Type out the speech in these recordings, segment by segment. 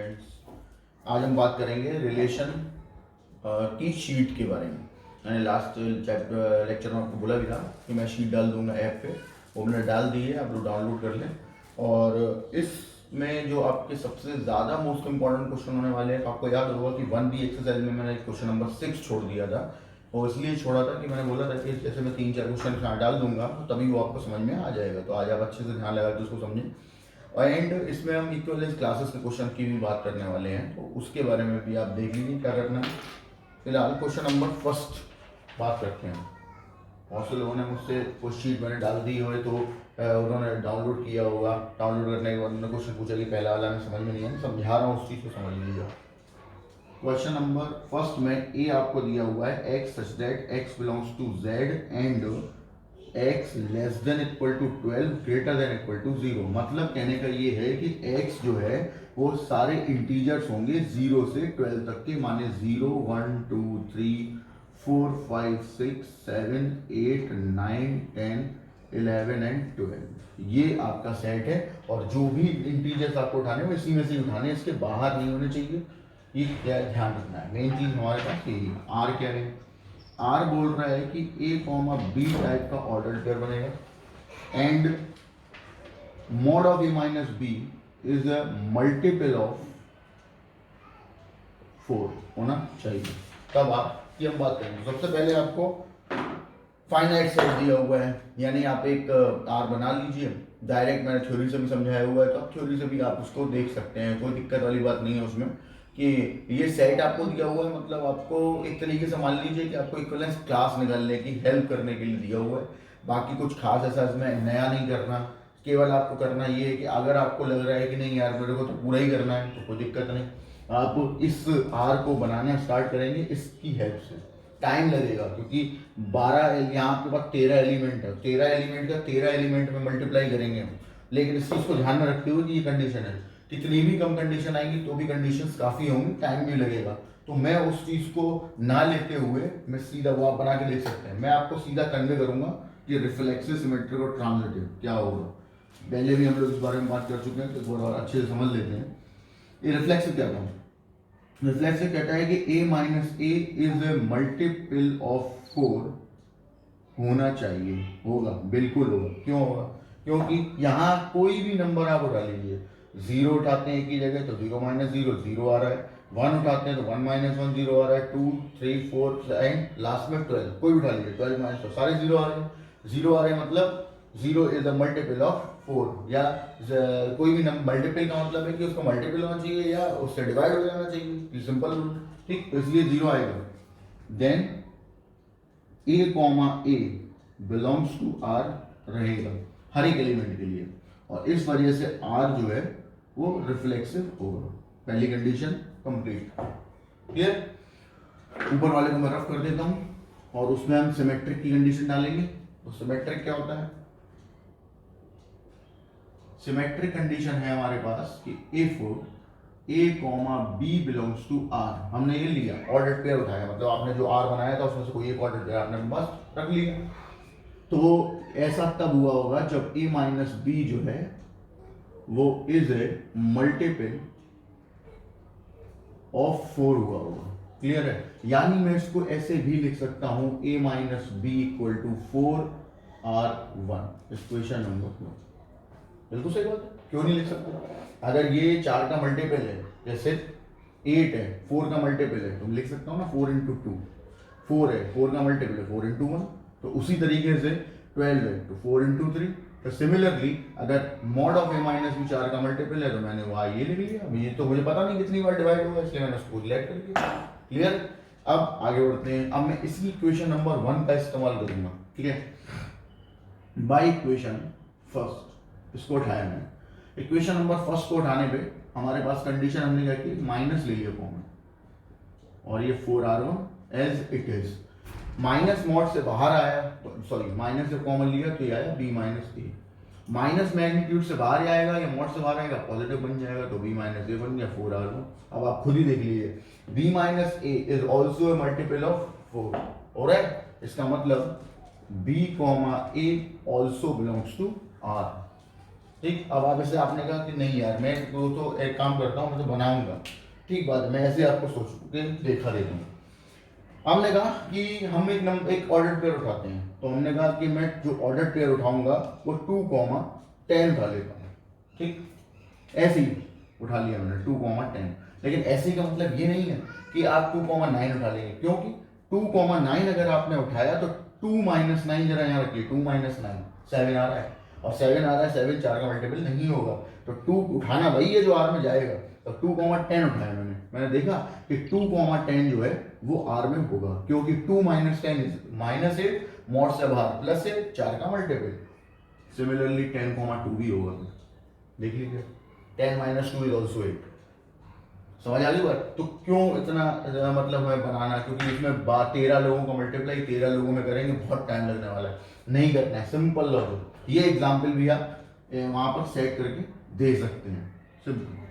Students, आज हम बात करेंगे रिलेशन की शीट के बारे में। मैंने लास्ट चैप्टर लेक्चर में आपको बोला भी था कि मैं शीट डाल दूंगा ऐप पे, वो मैंने डाल दी है, आप लोग डाउनलोड कर लें। और इसमें जो आपके सबसे ज़्यादा मोस्ट इंपॉर्टेंट क्वेश्चन होने वाले हैं, आपको याद होगा कि 1B एक्सरसाइज में मैंने क्वेश्चन नंबर 6 छोड़ दिया था। और इसलिए छोड़ा था कि मैंने बोला था कि जैसे मैं 3-4 क्वेश्चन यहाँ डाल दूंगा तभी वो आपको समझ में आ जाएगा। तो आज आप अच्छे से ध्यान लगा के उसको समझें। एंड इसमें हम इक्विवेलेंस क्लासेस के क्वेश्चन की भी बात करने वाले हैं, तो उसके बारे में भी आप देख लीजिए क्या करना है। फिलहाल क्वेश्चन नंबर फर्स्ट बात करते हैं। बहुत से लोगों ने मुझसे वो शीट मैंने डाल दी हो तो उन्होंने डाउनलोड किया होगा। डाउनलोड करने के बाद उन्होंने क्वेश्चन पूछा कि पहला वाला में समझ में नहीं है, समझा रहा हूँ, उस चीज़ को समझ लीजिए। क्वेश्चन नंबर फर्स्ट में ए आपको दिया हुआ है X such that X belongs to Z and x less than equal to 12 greater than equal to 0। मतलब कहने का ये है कि x जो है वो सारे इंटीजर्स होंगे 0 से 12 तक के, माने 0 1 2 3 4 5 6 7 8 9 10 11 एंड 12। ये आपका सेट है और जो भी इंटीजर्स आपको उठाने हैं वो इसी में से उठाने, इसके बाहर नहीं होने चाहिए। ये क्या ध्यान रखना है, मेन चीज हमारे पास यही। आर क्या है, आर बोल रहा है कि ए कॉमा बी टाइप का ऑर्डर पेयर बनेगा and mod of A minus B is a multiple of 4 होना चाहिए। तब आपकी हम बात करेंगे। सबसे पहले आपको फाइनाइट सेट दिया हुआ है, यानी आप एक आर बना लीजिए। डायरेक्ट मैंने थ्योरी से भी समझाया हुआ है, तो आप थ्योरी से भी आप उसको देख सकते हैं, कोई दिक्कत वाली बात नहीं है उसमें। कि ये सेट आपको दिया हुआ है, मतलब आपको एक तरीके से मान लीजिए कि आपको इक्विवेलेंस क्लास निकालने की हेल्प करने के लिए दिया हुआ है। बाकी कुछ खास ऐसा इसमें नया नहीं करना, केवल आपको करना ये है कि अगर आपको लग रहा है कि नहीं यार मेरे को तो पूरा ही करना है तो कोई दिक्कत नहीं, आप इस आर को बनाना स्टार्ट करेंगे इसकी हेल्प से। टाइम लगेगा क्योंकि 12 यहाँ आपके पास 13 एलिमेंट है, 13 एलिमेंट का 13 एलिमेंट में मल्टीप्लाई करेंगे हम। लेकिन इस चीज़ को ध्यान में रखते हुए कि ये कंडीशन है, कितनी भी कम कंडीशन आएंगी तो भी कंडीशंस काफ़ी होंगी, टाइम भी लगेगा। तो मैं उस चीज़ को ना लेते हुए मैं सीधा वो आप बना के देख सकते हैं। मैं आपको सीधा कन्वे करूंगा कि रिफ्लेक्सिव, सिमेट्रिक और ट्रांजिटिव क्या होगा। पहले भी हम लोग इस बारे में बात कर चुके हैं, तो थोड़ा अच्छे से समझ लेते हैं। ये रिफ्लेक्सिव क्या था, रिफ्लेक्सिव कहता है कि a minus A is a multiple of 4 होना चाहिए। होगा, बिल्कुल होगा। क्यों होगा, क्योंकि यहाँ कोई भी नंबर आप उठा लीजिए, 0 उठाते हैं एक ही जगह तो 0 माइनस 0 0 आ रहा है, 1 उठाते हैं तो 1 माइनस 1 0 आ रहा है, 2 3 4 एंड लास्ट में 12, कोई उठा लीजिए 12 माइनस, सारे 0 आ रहे हैं। 0 आ रहे हैं मतलब 0 इज अ मल्टीपल ऑफ 4, या कोई भी मल्टीपल का मतलब है कि उसका मल्टीपल होना चाहिए या उससे डिवाइड हो जाना चाहिए, सिंपल रूल। ठीक, तो इसलिए 0 आएगा। Then A comma A belongs to R रहेगा हर एक एलिमेंट के लिए, और इस वजह से आर जो है वो रिफ्लेक्सिव होगा। पहली कंडीशन कंप्लीट, क्लियर। ऊपर वाले को मैं रफ कर देता हूं और उसमें हम सिमेट्रिक की कंडीशन डालेंगे। तो सिमेट्रिक क्या होता है, सिमेट्रिक कंडीशन है हमारे पास कि if A comma B belongs to R, हमने ये लिया ऑर्डर पेयर उठाया, मतलब आपने जो आर बनाया था उसमें से कोई एक ऑर्डर पेयर आपने बस रख लिया। तो ऐसा तब हुआ होगा जब ए माइनस बी जो है वो इज ए मल्टीपल ऑफ 4 हुआ होगा, क्लियर है। यानी मैं इसको ऐसे भी लिख सकता हूं A minus B equal to 4R1, equation number 2। बिल्कुल सही बात है, क्यों नहीं लिख सकते। अगर ये 4 का मल्टीपल है, जैसे 8 है 4 का मल्टीपल है, तो मैं लिख सकता हूँ ना 4 इंटू 2, 4 है 4 का मल्टीपल है 4 इंटू 1। तो उसी तरीके से 12 है तो 4 इंटू 3। तो सिमिलरली अगर mod of A minus B 4 का मल्टीपल है तो मैंने वहाँ ये लिख लिया। अब ये तो मुझे पता नहीं कितनी बार डिवाइड होगा, इसलिए मैंने उसको सिलेक्ट कर दिया, क्लियर। अब आगे बढ़ते हैं। अब मैं इसी इक्वेशन नंबर 1 का इस्तेमाल करूंगा, ठीक है। बाई इक्वेशन फर्स्ट इसको उठाया मैंने। इक्वेशन नंबर फर्स्ट को उठाने पे हमारे पास कंडीशन हमने क्या की, माइनस ले लिया कॉमन, और ये 4R1 as it is. Minus mod से बाहर आया तो सॉरी माइनस से कॉमन लिया तो ये आया b माइनस ए। माइनस मैग्नीट्यूड से बाहर आएगा या मॉड से बाहर आएगा पॉजिटिव बन जाएगा तो b माइनस ए बन गया 4R1। अब आप खुद ही देख लीजिए, b minus A is also a multiple of 4, alright. इसका मतलब b comma A also belongs to r। ठीक, अब आप ऐसे आपने कहा कि नहीं यार मैं तो एक काम करता हूँ, मैं तो बनाऊंगा, ठीक बात है, मैं ऐसे आपको सोच के देखा देता हूँ। हमने कहा कि हम एक ऑर्डर पेयर उठाते हैं, तो हमने कहा कि मैं जो ऑर्डर पेयर उठाऊंगा वो 2,10 उठा लेता हूँ, ठीक, ऐसे ही उठा लिया मैंने 2,10। लेकिन ऐसे का मतलब ये नहीं है कि आप 2,9 उठा लेंगे, क्योंकि 2,9 अगर आपने उठाया तो 2 माइनस 9 जरा यहाँ रखिए, 2 माइनस 9 7 आ रहा है, और 7 आ रहा है, 7 4 का मल्टीपल नहीं होगा, तो 2 उठाना वही है जो आर में जाएगा, तो 2,10 उठाया मैंने देखा कि 2,10 जो है वो आर में होगा, क्योंकि 2 माइनस 10 -8 मॉड से बाहर प्लस 8 4 का मल्टीपल। सिमिलरली 10,2 भी होगा, देख लीजिए 10 माइनस 2 इज ऑल्सो 8। समझ आ गई बात? तो क्यों इतना मतलब है बनाना, क्योंकि इसमें 13 लोगों का मल्टीप्लाई 13 लोगों में करेंगे, बहुत टाइम लगने वाला है, नहीं करना है, सिंपल लॉजिक। ये एग्जाम्पल भी आप वहां पर सेट करके दे सकते हैं, सिंपल।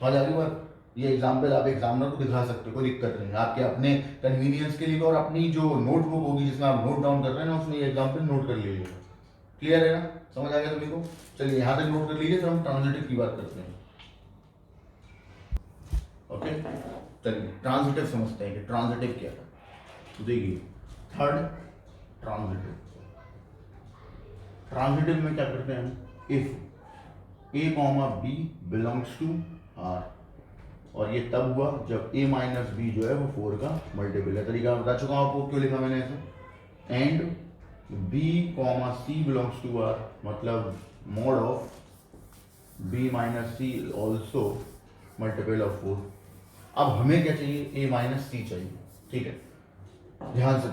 समझ आ गई बात? ये एग्जाम्पल आप एग्जामिनर को दिखा सकते हो, कोई दिक्कत नहीं है, आपके अपने कन्वीनियंस के लिए, और अपनी जो नोटबुक होगी जिसमें आप नोट डाउन कर रहे हैं ना, उसमें ये एग्जाम्पल नोट कर लीजिएगा। क्लियर है ना? समझ आ गया सभी को? चलिए यहाँ तक नोट कर लीजिए, फिर हम ट्रांजिटिव की बात करते हैं। ओके, चलिए ट्रांजिटिव समझते हैं कि ट्रांजिटिव क्या है। तो देखिए थर्ड ट्रांजिटिव, ट्रांजिटिव में क्या करते हैं हम, if a comma b belongs to r, और ये तब हुआ जब a माइनस बी जो है वो 4 का मल्टीपल है। तरीका बता चुका हूं आपको, क्यों लिखा मैंने ऐसे। And b comma c belongs to r, मतलब mod of b minus C also multiple of 4। अब हमें क्या चाहिए, a माइनस सी चाहिए, ठीक है, ध्यान से,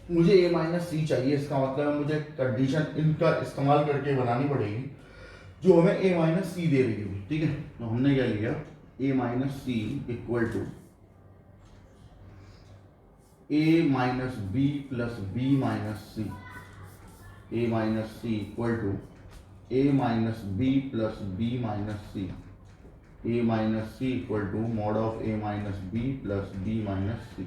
मुझे a माइनस सी चाहिए, इसका मतलब मुझे कंडीशन इनका इस्तेमाल करके बनानी पड़ेगी जो हमें a माइनस सी दे रही है, ठीक है। तो हमने क्या लिया, a minus C equal to a minus B plus B minus C, a minus C equal to a minus B plus B minus C, a minus C equal to mod of a minus B plus B minus C.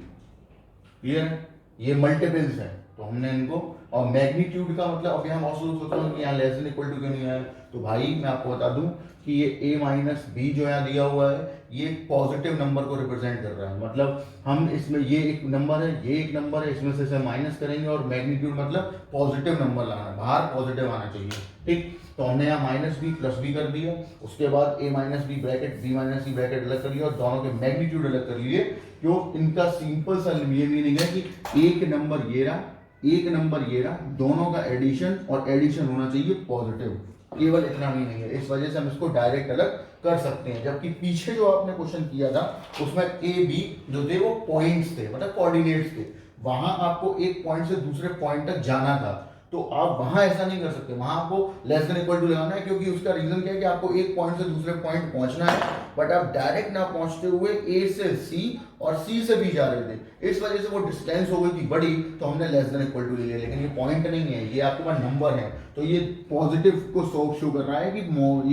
Clear है? ये multiples है, तो हमने इनको, और magnitude का मतलब अभी हम ऑल्सो सोच रहे हैं कि यहाँ लेस देन इक्वल टू क्यों नहीं आया, तो भाई मैं आपको बता दूं कि ये a माइनस बी जो यहाँ दिया हुआ है ये पॉजिटिव नंबर को रिप्रेजेंट कर रहा है, मतलब हम इसमें ये एक नंबर है, ये एक नंबर है, इसमें से माइनस करेंगे, और मैग्नीट्यूड मतलब पॉजिटिव नंबर लाना, बाहर पॉजिटिव आना चाहिए, ठीक। तो हमने यहाँ माइनस बी प्लस बी कर दिया, उसके बाद a minus B bracket b minus C bracket अलग कर लिया, और दोनों के मैग्नीट्यूड अलग कर लिए। जो इनका सिंपल सा ये मीनिंग है कि एक नंबर ये रहा, एक नंबर ये रहा, दोनों का एडिशन, और एडिशन होना चाहिए पॉजिटिव, केवल इतना ही नहीं है, इस वजह से हम इसको डायरेक्ट अलग कर सकते हैं। जबकि पीछे जो आपने क्वेश्चन किया था उसमें ए बी जो थे वो पॉइंट्स थे, मतलब कोऑर्डिनेट्स थे, वहां आपको एक पॉइंट से दूसरे पॉइंट तक जाना था, तो आप वहां ऐसा नहीं कर सकते, वहां आपको लेस देन इक्वल टू लगाना है, क्योंकि उसका रीजन क्या है कि आपको एक पॉइंट से दूसरे पॉइंट पहुंचना है, बट आप डायरेक्ट ना पहुंचते हुए ए से सी और सी से भी जा रहे थे, इस वजह से वो डिस्टेंस हो गई थी बड़ी, तो हमने लेस देन इक्वल टू ले लिया। लेकिन ये पॉइंट नहीं है, ये आपके पास नंबर है, तो ये पॉजिटिव को शो कर रहा है कि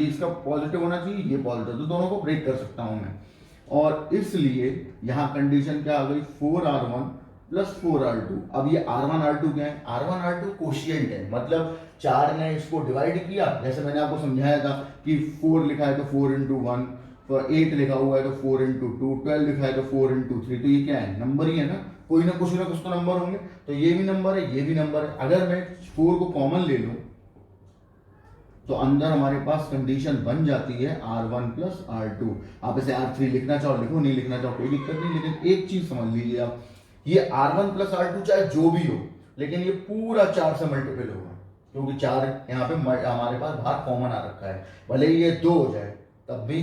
ये इसका पॉजिटिव होना चाहिए, ये पॉजिटिव, तो दोनों को ब्रेक कर सकता हूं मैं, और इसलिए यहाँ कंडीशन क्या आ गई, 4r1 प्लस 4r2। अब ये r1 r2 क्या है, r1 r2 कोशिएंट है, मतलब 4 ने इसको डिवाइड किया, जैसे मैंने आपको समझाया था कि 4 लिखा है तो 4 इंटू 1, 8 लिखा हुआ है तो 4 इंटू 2, 12 लिखा है तो 4 इंटू 3, तो ये क्या है, नंबर ही है ना, कोई ना कुछ तो नंबर होंगे, तो ये भी नंबर है, ये भी नंबर है। अगर मैं 4 को कॉमन ले लूं तो अंदर हमारे पास कंडीशन बन जाती है r1 प्लस r2। आप इसे r3 लिखना चाहो लिखो, नहीं लिखना चाहो कोई दिक्कत नहीं, लेकिन एक चीज समझ लीजिए आप, ये r1 प्लस r2 चाहे जो भी हो, लेकिन ये पूरा 4 से मल्टीपल होगा, क्योंकि 4 यहाँ पे हमारे पास बाहर कॉमन आ रखा है, भले ही ये 2 हो जाए तब भी,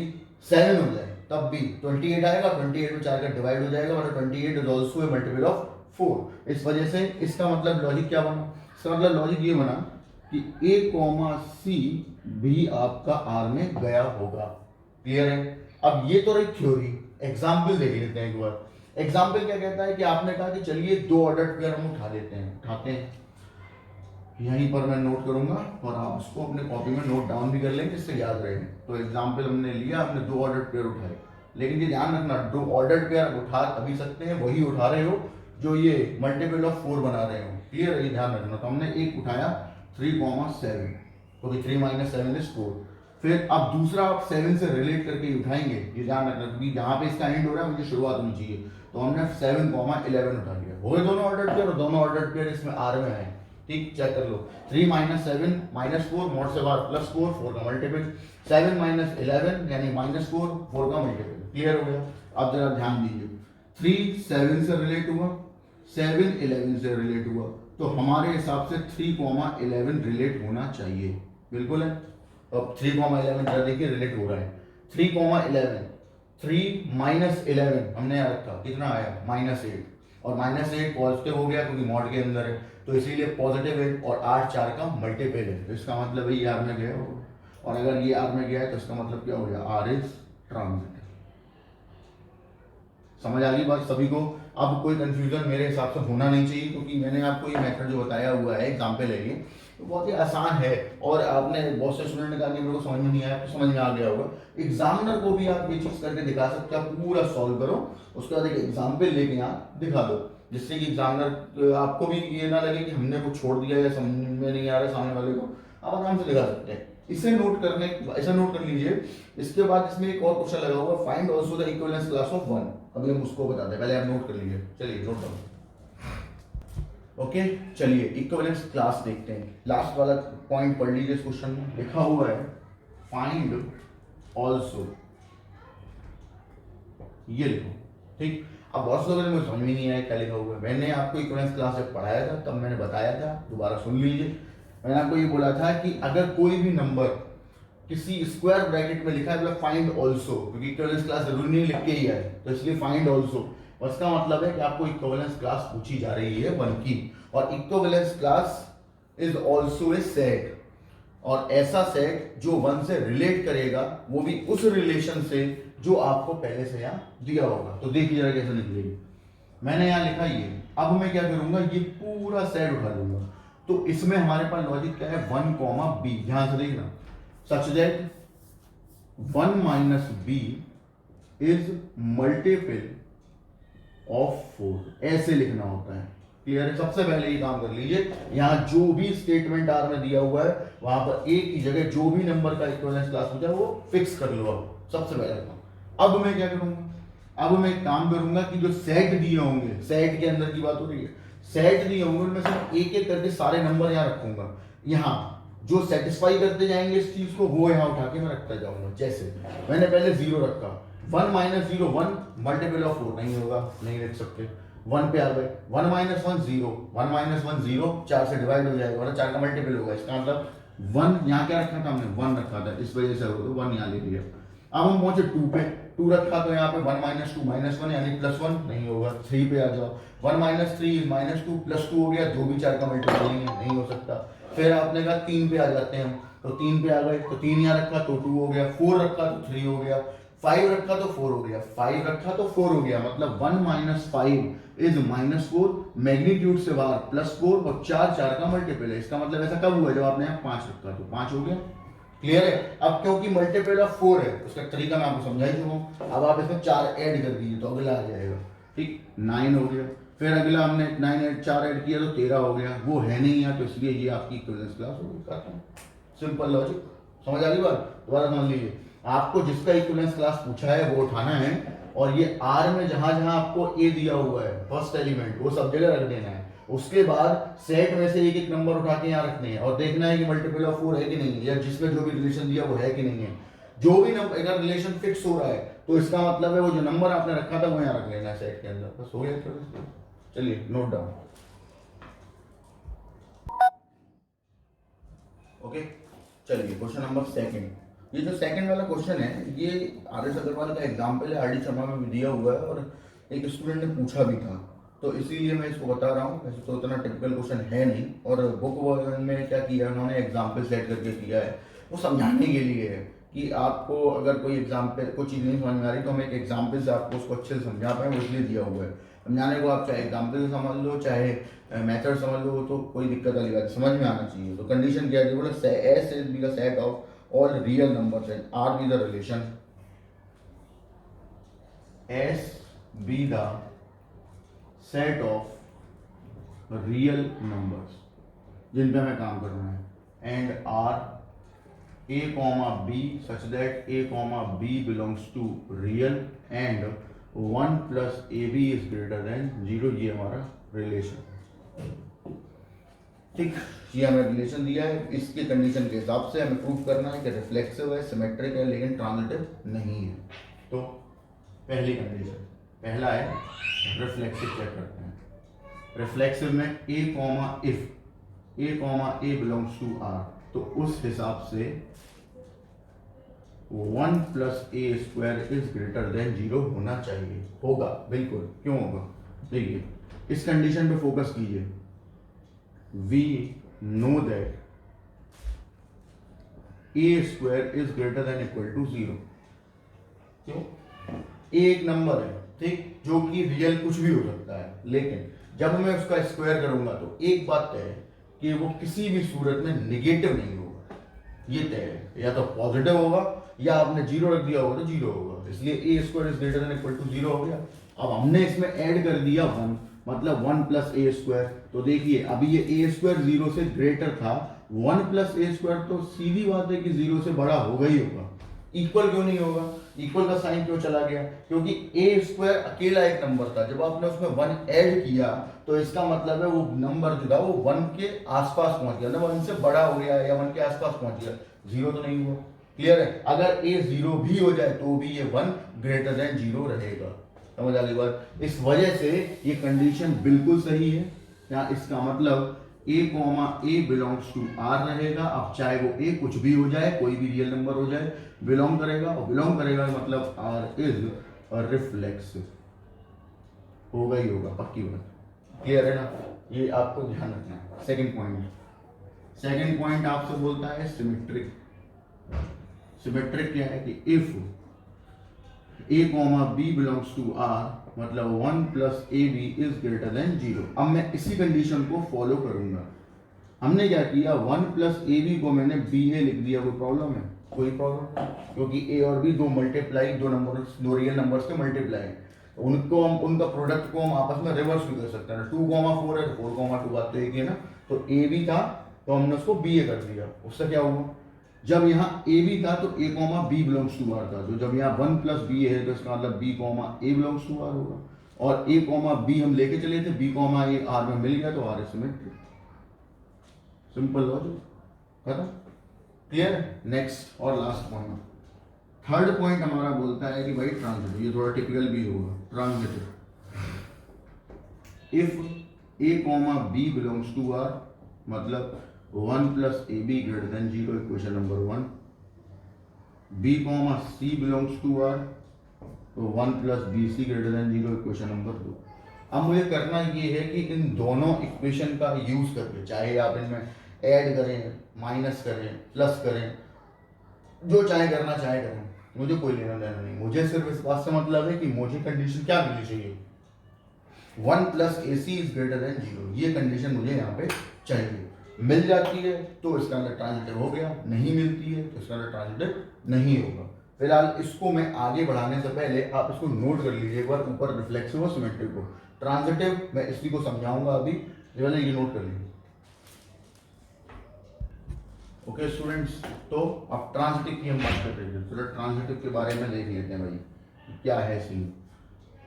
7 हो जाए तब भी, 28 आएगा, 28 में 4 का डिवाइड हो जाएगा, मतलब 28 is also a multiple of 4। इस वजह से इसका मतलब लॉजिक क्या बना, इसका मतलब लॉजिक ये बना कि a कॉमा सी भी आपका आर में गया होगा। क्लियर है? अब ये तो रही थ्योरी, एग्जाम्पल देख लेते हैं एक बार। एग्जाम्पल क्या कहता है कि आपने कहा कि चलिए 2 ऑर्डर पेयर हम उठाते हैं, यहीं पर मैं नोट करूंगा और आप उसको अपने कॉपी में नोट डाउन भी कर लेंगे, इससे याद रहे। तो एग्जाम्पल हमने लिया, आपने 2 ऑर्डर पेयर उठाए, लेकिन ये ध्यान रखना 2 ऑर्डर पेयर उठा अभी सकते हैं, वही उठा रहे हो जो ये मल्टीपल ऑफ 4 बना रहे हो। क्लियर है? ये ध्यान रखना। तो हमने एक उठाया 3,7, क्योंकि 3 - 7 इज 4, फिर अब दूसरा आप 7 से रिलेट करके उठाएंगे, ये ध्यान रखना क्योंकि जहाँ पे इसका एंड हो रहा है मुझे शुरुआत होनी चाहिए, तो हमने 7,11 उठा लिया, हो गए दोनों ऑर्डर पेयर, और दोनों ऑर्डर पेयर इसमें आर में आए। ठीक, चेक कर लो, 3 - 7 -4 mod से बाहर +4, 4 का मल्टीपल, 7 - 11 यानी -4, 4 का मल्टीपल। क्लियर हो गया? अब जरा ध्यान दीजिए, 3 7 से रिलेट हुआ, 7 11 से रिलेट हुआ, तो हमारे हिसाब से 3,11 रिलेट होना चाहिए। बिल्कुल है। अब 3,11 जरा देखिए रिलेट हो रहा है, 3,11, 3 - 11 हमने यहाँ रखा, कितना आया -8, और -8 पॉजिटिव हो गया क्योंकि मॉड के अंदर है, तो इसीलिए पॉजिटिव 8 और 8 4 का मल्टीपल है, तो इसका मतलब ये आर में गया होगा, और अगर ये आर में गया है तो इसका मतलब क्या हो गया, आर इज ट्रांजिट। समझ आ गई बात सभी को? अब कोई कंफ्यूजन मेरे हिसाब से होना नहीं चाहिए, क्योंकि मैंने आपको ये मेथड जो बताया हुआ है एग्जाम्पल है ये, तो बहुत ही आसान है, और आपने बहुत से स्टूडेंट ने कहा कि मेरे को समझ में नहीं आया, तो समझ में आ गया होगा। एग्जामिनर को भी आप ये चीज करके दिखा सकते हो, आप पूरा सॉल्व करो, उसके बाद एक एग्जाम्पल लेके यहाँ दिखा दो, जिससे कि एग्जामिनर आपको भी ये ना लगे कि हमने कुछ छोड़ दिया या समझ में नहीं आ रहा सामने वाले को, आप आराम से दिखा सकते हैं। इसे नोट कर लीजिए। इसके बाद इसमें एक और क्वेश्चन लगा हुआ, find also the equivalence class of 1। अभी हम उसको बताते हैं, पहले आप नोट कर लीजिए। चलिए नोट डाउन। ओके, चलिए इक्विवेलेंस क्लास देखते हैं। लास्ट वाला पॉइंट पढ़ लीजिए, इस क्वेश्चन में लिखा हुआ है फाइंड आल्सो, ये लिखो। ठीक, अब बहुत लोगों ने मुझे समझ में नहीं आया क्या लिखा हुआ है। मैंने आपको इक्विवेलेंस क्लास जब पढ़ाया था तब मैंने बताया था, दोबारा सुन लीजिए। मैंने आपको ये बोला था कि अगर कोई भी नंबर किसी स्क्वायर ब्रैकेट में लिखा है मतलब फाइंड आल्सो, क्योंकि इक्विवेलेंस क्लास जरूरी नहीं लिख के ही है, तो इसलिए फाइंड आल्सो, उसका मतलब है कि आपको इक्विवेलेंस क्लास पूछी जा रही है 1 की, और equivalence class is also a set, और ऐसा सेट जो 1 से रिलेट करेगा, वो भी उस रिलेशन से जो आपको पहले से यहाँ दिया होगा। तो देखिए जरा कैसे निकलेगी। मैंने यहाँ लिखा ये, अब मैं क्या करूंगा, ये पूरा सेट उठा लूंगा, तो इसमें हमारे पास लॉजिक क्या है, 1, b, ध्यान से देखना, such that 1 - b is multiple of 4, ऐसे लिखना होता है। क्लियर है? सबसे पहले ये काम कर लीजिए, यहाँ जो भी स्टेटमेंट आर में दिया हुआ है वहां पर एक ही जगह जो भी नंबर का इक्विवेलेंस क्लास पूछा है वो फिक्स कर लो। अब सबसे पहले काम, अब मैं क्या करूंगा, अब मैं एक काम करूंगा कि जो सेट दिए होंगे, सेट के अंदर की बात हो रही है, सेट दिए होंगे उनमें से एक एक करके सारे नंबर यहाँ रखूंगा, यहाँ जो सेटिस्फाई करते जाएंगे इस चीज को वो यहाँ उठा के मैं रखता जाऊंगा। जैसे मैंने पहले 0 रखा, 1 - 0 1 मल्टीपल ऑफ 4 नहीं होगा, नहीं लिख सकते, 1 पे आ गए, 1 - 1 0, 1 - 1 0, 4 से डिवाइड हो जाएगा, 4 का मल्टीपल होगा, इसका मतलब 1 यहाँ क्या रखा था हमने, 1 रखा था, इस वजह से 1 यहाँ ले लिया। अब हम पहुंचे 2 पे, 2 रखा तो यहाँ पे 1 - 2 -1 यानी +1 नहीं होगा। 3 पे आ जाओ, 1 - 3 -2 +2 हो गया, 2 भी 4 का मल्टीपल नहीं हो सकता। फिर आपने कहा 3 पे आ जाते हैं हम, तो 3 पे आ गए, तो 3 यहाँ रखा तो 2 हो गया, 4 रखा तो 3 हो गया, 5 रखा तो 4 हो गया, 5 रखा तो 4 हो गया, मतलब 1 - 5 इज -4, मैग्नीट्यूड से बाहर +4, और 4 का मल्टीपल है। इसका मतलब ऐसा कब हुआ, जब आपने यहाँ 5 रखा तो 5 हो गया। क्लियर है? अब क्योंकि मल्टीपल ऑफ 4 है, उसका तरीका मैं आपको समझा ही चुका हूं। अब आप इसमें 4 ऐड कर दीजिए तो अगला आ जाएगा। ठीक, 9 हो गया, फिर अगला हमने 9 ऐड 4 ऐड किया तो 13 हो गया, वो है नहीं है तो इसलिए ये आपकी इक्विवेलेंस क्लास हो गई। सिंपल लॉजिक, समझ आ गई बात? दोबारा समझ लीजिए, आपको जिसका इक्विवेलेंस क्लास पूछा है वो उठाना है, और ये आर में जहां जहां आपको ए दिया हुआ है फर्स्ट एलिमेंट, वो सब जगह रख देना है। उसके बाद सेट में से एक एक नंबर उठा के यहाँ रखने हैं, और देखना है कि मल्टीपल ऑफ 4 है कि नहीं है, या जिसमें जो भी रिलेशन दिया वो है कि नहीं है। जो भी नंबर अगर रिलेशन फिक्स हो रहा है तो इसका मतलब है वो जो नंबर आपने रखा था वो यहाँ रख लेना है सेट के अंदर, बस हो गया। चलिए नोट डाउन। ओके, चलिए क्वेश्चन नंबर 2। ये जो सेकंड वाला क्वेश्चन है ये आर.एस. अग्रवाल का एग्जाम्पल है, आर.डी. शर्मा में भी दिया हुआ है, और एक स्टूडेंट ने पूछा भी था, तो इसीलिए मैं इसको बता रहा हूँ। वैसे तो उतना टिपिकल क्वेश्चन है नहीं, और बुक वर्जन में क्या किया उन्होंने, एग्जाम्पल सेट करके किया है, वो समझाने के लिए है कि आपको अगर कोई एग्जाम्पल कोई चीज़ नहीं समझ में आ रही तो हम एक एग्जाम्पल से आपको उसको अच्छे से समझा पाए, वो इसलिए दिया हुआ है। समझाने को आप चाहे एग्जाम्पल से समझ लो चाहे मेथड समझ लो, तो कोई दिक्कत वाली बात, समझ में आना चाहिए। तो कंडीशन क्या है, बोला S is be the set of all real numbers and R be the relation, S be the set of real numbers जिन पे हमें काम करना है, and R a comma b such that a comma b belongs to real and 1 plus ab is greater than 0, ये हमारा relation. ठीक, ये हमें रिलेशन दिया है, इसके कंडीशन के हिसाब से हमें प्रूव करना है कि रिफ्लेक्सिव है, सिमेट्रिक है, लेकिन ट्रांजिटिव नहीं है। तो पहली कंडीशन, पहला है रिफ्लेक्सिव, चेक करते हैं। रिफ्लेक्सिव में a comma if a comma a belongs to r, तो उस हिसाब से 1 plus A square is greater than 0 होना चाहिए। होगा, बिल्कुल, क्यों होगा? देखिए, इस कंडीशन पे फोकस कीजिए। We know that A square is greater than equal to 0। क्यों? ए एक नंबर है, ठीक, जो कि रियल कुछ भी हो सकता है, लेकिन जब मैं उसका स्क्वायर करूंगा तो एक बात तय है कि वो किसी भी सूरत में निगेटिव नहीं होगा, ये तय है। या तो पॉजिटिव होगा या आपने 0 रख दिया होगा तो 0 होगा, इसलिए A square is greater than equal to 0 हो गया। अब हमने इसमें ऐड कर दिया 1, मतलब 1 प्लस ए स्क्वायर। तो देखिए, अभी ये ए स्क्वायर 0 से ग्रेटर था, 1 प्लस ए स्क्वायर तो सीधी बात है कि 0 से बड़ा होगा ही होगा। इक्वल क्यों नहीं होगा? इक्वल का साइन क्यों चला गया? क्योंकि ए स्क्वायर अकेला एक नंबर था, जब आपने उसमें 1 ऐड किया तो इसका मतलब है वो नंबर जो था वो 1 के आसपास पहुंच गया ना, 1 से बड़ा हो गया या 1 के आसपास पहुंच गया, 0 तो नहीं हुआ। क्लियर है? अगर ए 0 भी हो जाए तो भी ये 1 ग्रेटर देन 0 रहेगा। समझ आ गई बात? इस वजह से ये कंडीशन बिल्कुल सही है। यहाँ इसका मतलब a comma A belongs to R रहेगा। अब चाहे वो a कुछ भी हो जाए, कोई भी रियल नंबर हो जाए, बिलोंग करेगा, और बिलोंग करेगा मतलब r इज रिफ्लेक्सिव, होगा ही होगा, पक्की बात। क्लियर है ना? ये आपको ध्यान रखना है। सेकंड पॉइंट आपसे बोलता है सिमेट्रिक। सिमेट्रिक क्या है कि if a comma B belongs to R, मतलब 1 plus A B is greater than 0। अब मैं इसी कंडीशन को फॉलो करूंगा। हमने क्या किया, 1 प्लस ए बी को मैंने बी ए लिख दिया। कोई प्रॉब्लम है? कोई प्रॉब्लम नहीं, क्योंकि ए और बी दो दो रियल नंबर्स के मल्टीप्लाई, उनको हम उनका प्रोडक्ट को हम आपस में रिवर्स भी कर सकते हैं। 2,4 है, 4,2 बात तो एक ही है ना। तो ए बी था तो हमने उसको बी ए कर दिया। उससे क्या हुआ, जब यहाँ ए बी था तो A comma B belongs to R था, तो जब यहाँ 1 प्लस बी है तो इसका मतलब B comma A belongs to R होगा। और ए कॉमा बी हम लेके चले थे, बी कॉमा ए आर में मिल गया तो आर सिमेट्रिक। सिंपल लॉजिक, खत्म। क्लियर? नेक्स्ट और लास्ट पॉइंट, थर्ड पॉइंट हमारा बोलता है कि भाई ट्रांजिटिव, ये थोड़ा टिपिकल भी होगा। Transitive, if A comma B belongs to R, मतलब 1 plus A B greater than 0, equation number 1। B comma C belongs to R, तो 1 plus B C greater than 0, equation number 2। अब मुझे करना ये है कि इन दोनों इक्वेशन का यूज करके, चाहे आप इनमें ऐड करें, माइनस करें, प्लस करें, जो चाहे करना चाहे करें, मुझे कोई लेना देना नहीं। मुझे सिर्फ इस बात से मतलब है कि मुझे कंडीशन क्या मिलनी चाहिए, 1 plus A C is greater than 0, ये कंडीशन मुझे यहाँ पे चाहिए। मिल जाती है तो इसका अंदर ट्रांजिटिव हो गया, नहीं मिलती है तो इसका अंदर ट्रांजिटिव नहीं होगा। फिलहाल इसको मैं आगे बढ़ाने से पहले आप इसको नोट कर लीजिए एक बार, ऊपर रिफ्लेक्सिव और सिमेट्रिक को। ट्रांजिटिव मैं इसी को समझाऊंगा अभी, पहले ये नोट कर लीजिए। ओके स्टूडेंट्स, तो अब ट्रांजिटिव की हम बात कर रहे हैं, चलो ट्रांजिटिव के बारे में देख लेते हैं भाई क्या है सीन।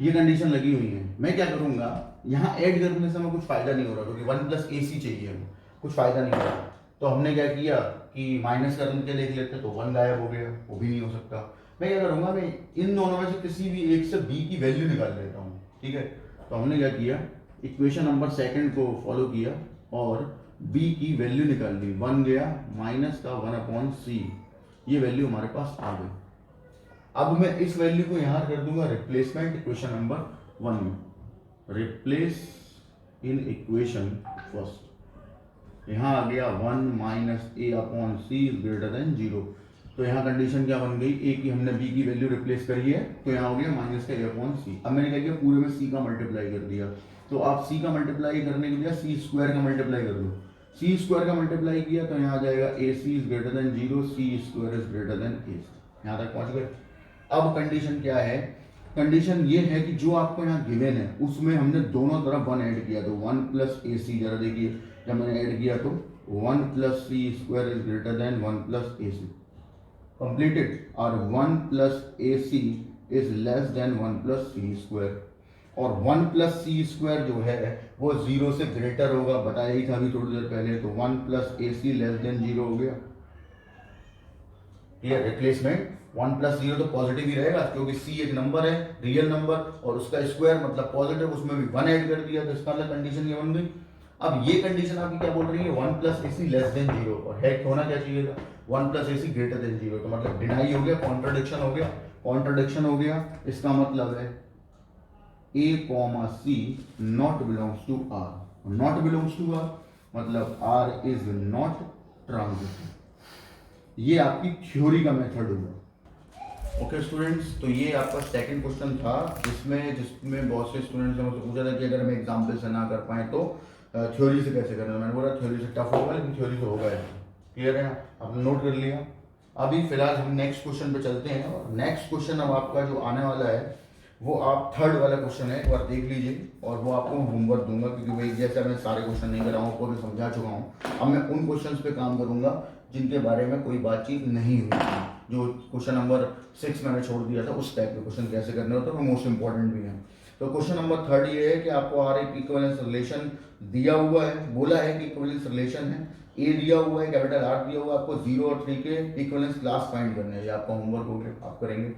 ये कंडीशन लगी हुई है, मैं क्या करूंगा, यहाँ ऐड करने से हमें कुछ फायदा नहीं हो रहा, क्योंकि 1 प्लस ए सी चाहिए हमें, कुछ फायदा नहीं हो रहा। तो हमने क्या किया कि माइनस करके देख लेते, तो 1 गायब हो गया, वो भी नहीं हो सकता। मैं क्या करूंगा, मैं इन दोनों में से किसी भी एक से बी की वैल्यू निकाल लेता हूँ, ठीक है। तो हमने क्या किया, इक्वेशन नंबर 2 को फॉलो किया और बी की वैल्यू निकाल ली। 1 गया, माइनस का 1/c, ये वैल्यू हमारे पास आ गई। अब मैं इस वैल्यू को यहाँ कर दूंगा रिप्लेसमेंट इक्वेशन नंबर 1 में, रिप्लेस इन इक्वेशन फर्स्ट। यहाँ आ गया 1 minus a/c is greater than 0। तो यहाँ कंडीशन क्या बन गई, a की हमने b की वैल्यू रिप्लेस करी है, तो यहाँ हो गया माइनस का a/c। अब मैंने क्या किया, पूरे में c का मल्टीप्लाई कर दिया। तो आप c का मल्टीप्लाई करने के लिए c स्क्वायर का मल्टीप्लाई कर लो। c स्क्वायर का मल्टीप्लाई किया तो यहाँ आ जाएगा ac is greater than 0, c square is greater then a। यहाँ तक पहुँच गए। अब कंडीशन क्या है, कंडीशन ये है कि जो आपको यहाँ गिवन है उसमें हमने दोनों तरफ 1 ऐड किया, तो 1 प्लस ए सी, जरा देखिए जब मैंने ऐड किया तो 1 plus C square is greater than 1 plus A C. Completed. और 1 plus A C is less than 1 plus C square, और 1 प्लस सी स्क्वायर जो है वो 0 से ग्रेटर होगा, बताया ही था अभी थोड़ी देर पहले। तो 1 plus A C less than 0 हो गया। ये रिप्लेसमेंट 1 प्लस 0 तो पॉजिटिव ही रहेगा, क्योंकि सी एक नंबर है, रियल नंबर, और उसका स्क्वायर मतलब पॉजिटिव, उसमें भी 1 ऐड कर दिया, तो इसका मतलब कंडीशन ये बन गई। अब ये कंडीशन आपकी क्या बोल रही है, 1 plus A C less than 0, और है होना क्या चाहिए था 1 plus A C greater than 0, तो मतलब डिनाई हो गया, कॉन्ट्रडिक्शन हो गया, कॉन्ट्रडिक्शन हो गया। इसका मतलब है A comma C not belongs to R, not belongs to R मतलब आर इज नॉट ट्रांजिटिव। ये आपकी थ्योरी का मेथड हुआ। ओके स्टूडेंट्स, तो ये आपका सेकंड क्वेश्चन था, जिसमें बहुत से स्टूडेंट्स ने मुझसे पूछा था कि अगर हम एग्जाम्पल से ना कर पाए तो थ्योरी से कैसे करना। मैंने बोला थ्योरी से टफ होगा, लेकिन थ्योरी से होगा। क्लियर है, आपने नोट कर लिया। अभी फिलहाल हम नेक्स्ट क्वेश्चन पे चलते हैं, और नेक्स्ट क्वेश्चन अब आपका जो आने वाला है वो आप थर्ड वाला क्वेश्चन है, एक बार देख लीजिए, और वो आपको होमवर्क दूंगा, क्योंकि भाई जैसे मैंने सारे क्वेश्चन नहीं कराऊँ, आपको भी समझा चुका हूँ। अब मैं उन क्वेश्चंस पे काम करूंगा जिनके बारे में कोई बातचीत नहीं हुई थी, जो क्वेश्चन नंबर 6 मैंने छोड़ दिया था, उस टाइप के क्वेश्चन कैसे करने होते हैं, वो मोस्ट इंपॉर्टेंट भी है। तो क्वेश्चन नंबर थर्ड ये है कि आपको आर एक इक्विवेलेंस रिलेशन दिया हुआ है, बोला है कि इक्विवेलेंस रिलेशन है, ए दिया हुआ है, कैपिटल आर दिया हुआ है, आपको 0 और 3 के इक्विवेलेंस क्लास फाइंड करने हैं। ये आपका होमवर्क हो गया, आप करेंगे।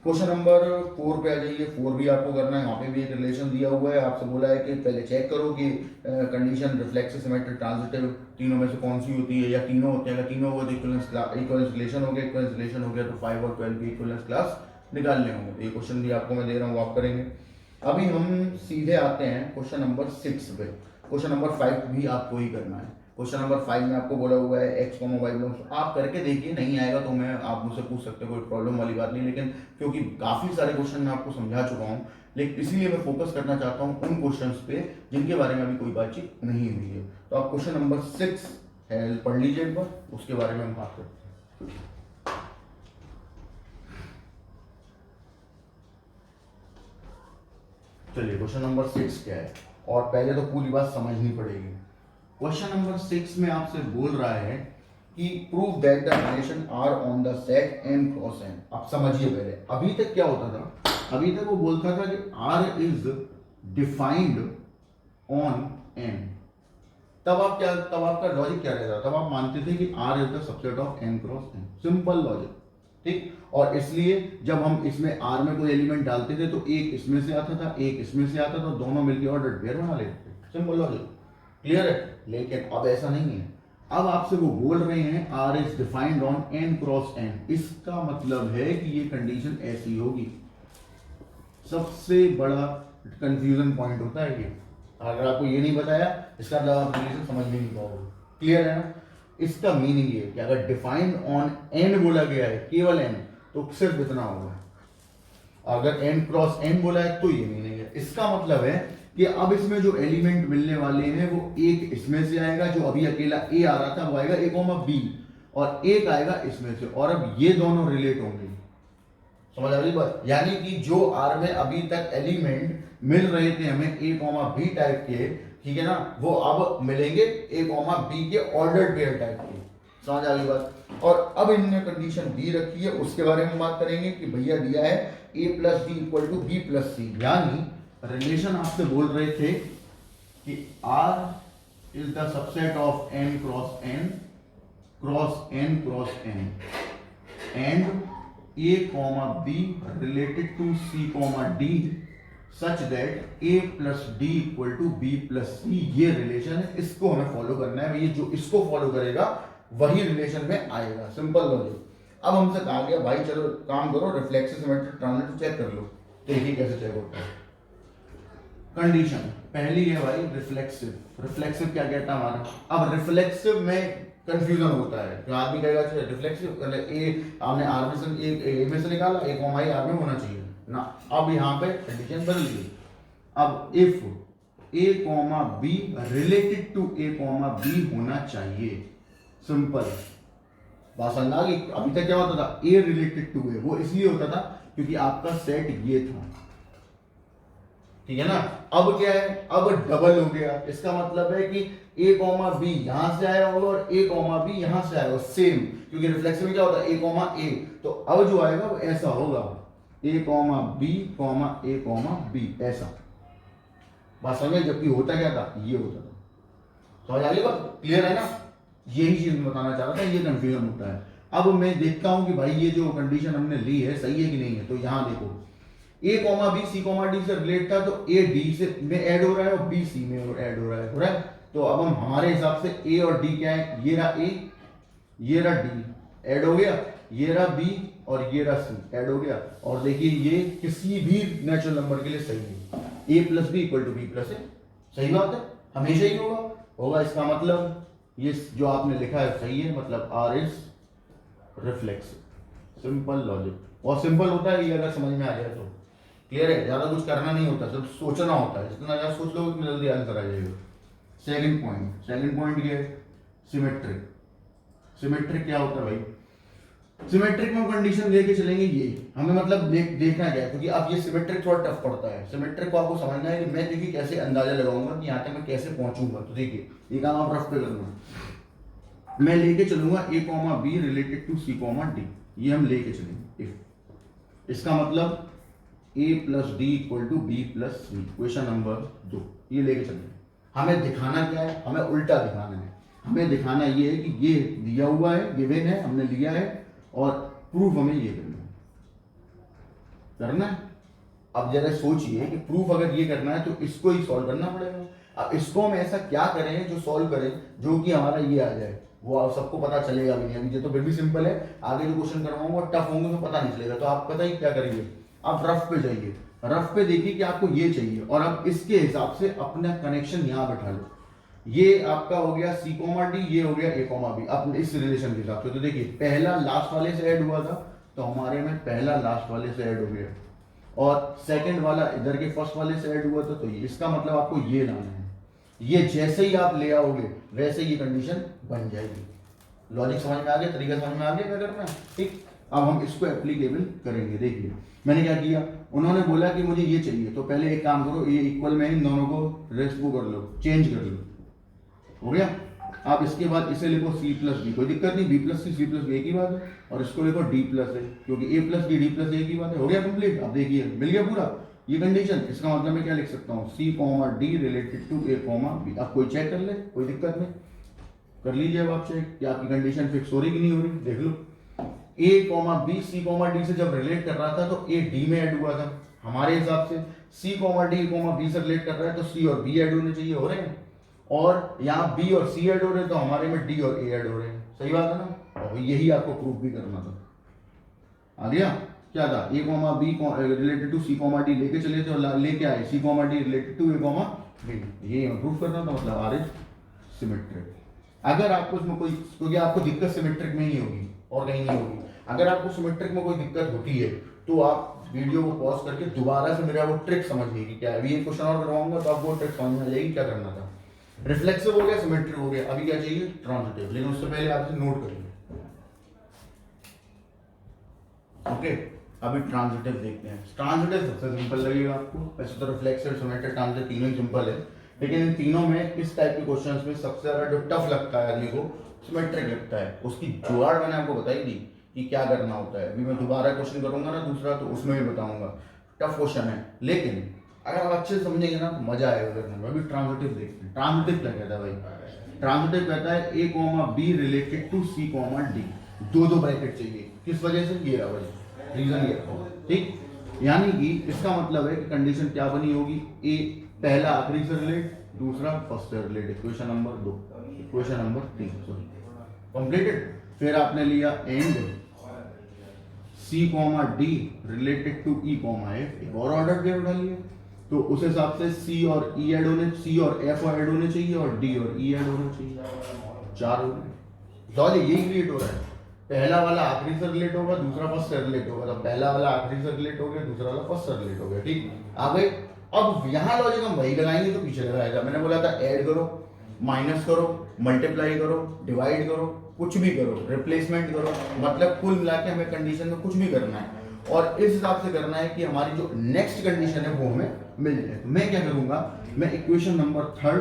क्वेश्चन नंबर 4 पे आ जाइए, 4 भी आपको करना है। यहाँ पे भी एक रिलेशन दिया हुआ है, आपसे बोला है कि पहले चेक करो कि कंडीशन रिफ्लेक्सिव, सिमेट्रिक, ट्रांजिटिव तीनों में से कौन सी होती है, या तीनों होते हैं। अगर तीनों हुए तो इक्विवेलेंस रिलेशन हो गया, इक्विवेलेंस रिलेशन हो गया तो 5 और 12 की इक्विवेलेंस क्लास निकालने होंगे। तो ये क्वेश्चन भी आपको मैं दे रहा हूँ, आप करेंगे। अभी हम सीधे आते हैं क्वेश्चन नंबर 6 पे। क्वेश्चन नंबर 5 भी आपको ही करना है। क्वेश्चन नंबर 5 में आपको बोला हुआ है एक्स कॉमा वाई बिलोंग्स, आप करके देखिए, नहीं आएगा तो मैं आप मुझसे पूछ सकते हो, कोई प्रॉब्लम वाली बात नहीं। लेकिन क्योंकि काफ़ी सारे क्वेश्चन मैं आपको समझा चुका हूँ, लेकिन इसीलिए मैं फोकस करना चाहता हूँ उन क्वेश्चंस पे जिनके बारे में अभी कोई बातचीत नहीं हुई है। तो आप क्वेश्चन नंबर 6 है पढ़ लीजिए एक बार, उसके बारे में हम बात करते हैं। चलिए क्वेश्चन नंबर 6 क्या है, और पहले तो पूरी बात समझनी पड़ेगी। क्वेश्चन नंबर 6 में आपसे बोल रहा है कि prove that the relation R on the set n cross n। आप समझिए पहले, अभी तक क्या होता था, अभी तक वो बोलता था कि r is defined on n। तब आपका लॉजिक क्या रहता, तब आप मानते थे कि r is the subset of n cross n, simple logic, ठीक। और इसलिए जब हम इसमें r में कोई एलिमेंट डालते थे तो एक इसमें से आता था, एक इसमें से आता था, दोनों मिलकर ऑर्डर पेयर बना लेते थे, सिंपल लॉजिक। क्लियर है। लेकिन अब ऐसा नहीं है, अब आपसे वो बोल रहे हैं r is defined on n cross n। इसका मतलब है कि ये कंडीशन ऐसी होगी। सबसे बड़ा कंफ्यूजन पॉइंट होता है ये, अगर आपको ये नहीं बताया इसका मतलब आप रिलेशन समझ में नहीं पाओगे। क्लियर है ना। इसका मीनिंग ये कि अगर डिफाइंड ऑन n बोला गया है, केवल n, तो सिर्फ इतना होगा। अगर n क्रॉस n बोला है तो ये मीनिंग है। इसका मतलब है कि अब इसमें जो एलिमेंट मिलने वाले हैं वो एक इसमें से आएगा, जो अभी अकेला a आ रहा था वो आएगा a कॉमा b, और एक आएगा इसमें से, और अब ये दोनों रिलेट होंगे। समझ आ रही बात। यानी कि जो r में अभी तक एलिमेंट मिल रहे थे हमें a कॉमा b टाइप के, ठीक है ना, वो अब मिलेंगे a कॉमा b के ऑर्डर्ड पेयर टाइप के। समझ आ गई बात। और अब इन्होंने कंडीशन दी रखी है, उसके बारे में बात करेंगे कि भैया दिया है a plus D equal to B plus C. यानी रिलेशन आपसे बोल रहे थे कि R is the subset of n cross n cross n and a comma b related to c comma d such that a plus D equal to b plus C. ये relation है, इसको हमें follow करना है। ये जो इसको follow करेगा वही रिलेशन में आएगा, सिंपल लॉजिक। अब हमसे कहा गया भाई चलो काम करो, रिफ्लेक्सिव, सिमेट्रिक, ट्रांजिटिव चेक कर लो। देखिए कैसे चेक होता है। कंडीशन पहली है भाई रिफ्लेक्सिव। रिफ्लेक्सिव क्या कहता है हमारा, अब रिफ्लेक्सिव में कंफ्यूजन होता है, जो आदमी कहेगा रिफ्लेक्सिव ए आपने आर में से ए में से निकाला, ए कॉमा आर में होना चाहिए ना। अब यहाँ पे कंडीशन बदल गई। अब if A comma B related to A comma B होना चाहिए, सिंपल बात समझ आ गई। अभी तक क्या होता था, ए रिलेटेड टू ए, वो इसलिए होता था क्योंकि आपका सेट ये था, ठीक है ना। अब क्या है, अब डबल हो गया। इसका मतलब है कि ए कॉमा बी यहां से आया होगा और ए कॉमा बी यहां से आएगा सेम, क्योंकि रिफ्लेक्शन में क्या होता है ए कॉमा ए, तो अब जो आएगा वो ऐसा होगा ए कॉमा बी कॉमा ए कॉमा बी, ऐसा बात समझ। जबकि होता क्या था, ये होता था। समझ आ गई बात, क्लियर है ना? यही चीज मैं बताना चाह रहा था, ये कंफ्यूजन होता है। अब मैं देखता हूं कि भाई ये जो कंडीशन हमने ली है सही है कि नहीं है। तो यहां देखो A comma B C comma D से रिलेट था, तो ए डी से में ऐड हो रहा है और बी सी में ऐड हो रहा है। तो अब हम हमारे हिसाब से ए और डी क्या है, ये रहा ए, ये रहा डी ऐड हो गया, ये रहा बी और ये रहा सी ऐड हो गया। और देखिए ये किसी भी नेचुरल नंबर के लिए सही है, A plus B equal to B plus A. सही बात है, हमेशा ही होगा। इसका मतलब ये जो आपने लिखा है सही है, मतलब R is reflexive. Simple logic, और सिंपल होता है ये अगर समझ में आ जाए तो। क्लियर है? ज्यादा कुछ करना नहीं होता, सिर्फ सोचना होता है। जितना ज्यादा सोच लोगे उतना जल्दी आंसर आ जाएगा। सेकंड पॉइंट ये है सिमेट्रिक। सिमेट्रिक क्या होता है भाई? सिमेट्रिक में कंडीशन लेके चलेंगे, ये हमें मतलब देखना क्या है, क्योंकि अब ये सिमेट्रिक थोड़ा टफ पड़ता है। सिमेट्रिक को आपको समझना है कि मैं देखिए कैसे अंदाजा लगाऊंगा कि यहाँ तक मैं कैसे पहुंचूंगा। तो देखिए ये काम आप रफ पे करना। मैं लेके चलूंगा A comma B related to C comma D, ये हम लेके चलेंगे। इफ इसका मतलब A plus D equal to B plus C, question number 2, ये लेके चलेंगे। हमें दिखाना क्या है? हमें उल्टा दिखाना है। हमें दिखाना ये है कि ये दिया हुआ है, गिवन है, हमने लिया है, और प्रूफ हमें ये करना है। अब जरा सोचिए कि प्रूफ अगर ये करना है तो इसको ही सॉल्व करना पड़ेगा। अब इसको हम ऐसा क्या करें जो सॉल्व करें जो कि हमारा ये आ जाए, वो आप सबको पता चलेगा भी नहीं। अभी ये तो फिर भी सिंपल है, आगे जो क्वेश्चन करवाऊंगा टफ होंगे तो पता नहीं चलेगा। तो आप पता ही क्या करिए, आप रफ पे जाइए, रफ पे देखिए कि आपको ये चाहिए, और अब इसके हिसाब से अपना कनेक्शन यहाँ बैठा लो। ये आपका हो गया सी कोमा डी, ये हो गया ए कोमा बी। अब इस रिलेशन के हिसाब से तो देखिए पहला लास्ट वाले से ऐड हुआ था, तो हमारे में पहला लास्ट वाले से ऐड हो गया, और सेकंड वाला इधर के फर्स्ट वाले से ऐड हुआ था। तो ये इसका मतलब आपको ये लाना है। ये जैसे ही आप ले आओगे वैसे ये कंडीशन बन जाएगी। लॉजिक समझ में आ गया, तरीका समझ में आ गया क्या करना है? ठीक, अब हम इसको एप्लीकेबल करेंगे। देखिए मैंने क्या किया, उन्होंने बोला कि मुझे ये चाहिए, तो पहले एक काम करो, ये इक्वल में इन दोनों को रेस्पो कर लो, चेंज कर लो, हो गया। आप इसके बाद इसे लिखो सी प्लस डी, कोई दिक्कत नहीं, B plus C plus B एक ही बात है, और इसको लिखो डी प्लस ए, क्योंकि ए प्लस बी डी प्लस एक ही बात है। हो गया कंप्लीट। अब देखिए मिल गया पूरा ये कंडीशन। इसका मतलब मैं क्या लिख सकता हूँ, C comma D related to A comma B. अब कोई चेक कर ले, कोई दिक्कत नहीं, कर लीजिए अब आप चेक कि आपकी कंडीशन फिक्स हो रही कि नहीं हो रही। देख लो, A comma B C comma D से जब रिलेट कर रहा था तो ए डी में ऐड हुआ था हमारे हिसाब से, सी कॉमा डी कॉमा बी से रिलेट कर रहा है तो सी और बी ऐड होने चाहिए, हो रहे हैं, और यहाँ बी और सी ऐड हो रहे हैं तो हमारे में डी और ए ऐड हो रहे हैं। सही बात है ना? और यही आपको प्रूफ भी करना था। आ गया? क्या था, A comma B related to C comma D लेके चले थे और लेके आए C comma D related to A comma B, ये प्रूफ करना था। मतलब आर इज सिमेट्रिक। अगर आपको इसमें कोई, क्योंकि आपको दिक्कत सिमेट्रिक में ही होगी और कहीं नहीं होगी, अगर आपको सिमेट्रिक में कोई दिक्कत होती है तो आप वीडियो को पॉज करके दोबारा से मेरा वो ट्रिक समझिए कि क्या है। अभी ये क्वेश्चन और करवाऊंगा तो आपको वो ट्रिक समझ में आ जाएगी क्या करना था। रिफ्लेक्सिव हो गया, सिमेट्रिक हो गया, अभी क्या चाहिए, ट्रांजिटिव। लेकिन उससे पहले आप इसे नोट करिए। ओके, अभी ट्रांजिटिव देखते हैं। ट्रांजिटिव सबसे सिंपल लगेगा आपको, वैसे तो रिफ्लेक्सिव, सिमेट्रिक, ट्रांजिटिव तीनों ही सिंपल है, लेकिन इन तीनों में इस टाइप के क्वेश्चंस में सबसे ज्यादा जो टफ लगता है आदमी को सिमेट्रिक लगता है। उसकी जुगाड़ मैंने आपको बताई थी कि क्या करना होता है। अभी मैं दोबारा क्वेश्चन करूंगा ना दूसरा, तो उसमें भी बताऊंगा। टफ क्वेश्चन है, लेकिन अगर आप अच्छे से समझेंगे ना तो मजा आएगा करने में। अभी ट्रांजिटिव देखते हैं। ट्रांजिटिव क्या कहता है भाई? ट्रांजिटिव कहता है A comma B related to C comma D, दो ब्रैकेट चाहिए। किस वजह से? ये रहा वजह, रीजन ये रखो, ठीक। यानी कि इसका मतलब है कि कंडीशन क्या बनी होगी, ए पहला आखिरी से रिलेट, दूसरा फर्स्ट से relate. Equation number 2, equation number 3 sorry completed. फिर आपने लिया and C comma D related to E comma F, एक और ऑर्डर पे उठा लिया, तो उस हिसाब से सी और ई ऐड होने, सी और एफ ऐड होने चाहिए, और डी और ई ऐड होने चाहिए। 4 हो गए। सॉरी यही क्रिएट हो रहा है, पहला वाला आखिरी से रिलेट होगा, दूसरा फर्स्ट से रिलेट होगा, तो पहला वाला आखिरी से रिलेट हो गया, दूसरा वाला फर्स्ट से रिलेट हो गया, ठीक। आ गए। अब यहाँ लॉजिक हम वही लगाएंगे तो पीछे लगाएगा। मैंने बोला था ऐड करो, माइनस करो, मल्टीप्लाई करो, डिवाइड करो, कुछ भी करो, रिप्लेसमेंट करो, मतलब कुल मिला के हमें कंडीशन में कुछ भी करना है, और इस हिसाब से करना है कि हमारी जो नेक्स्ट कंडीशन है वो हमें मिल जाए। तो मैं क्या करूंगा, मैं इक्वेशन नंबर 3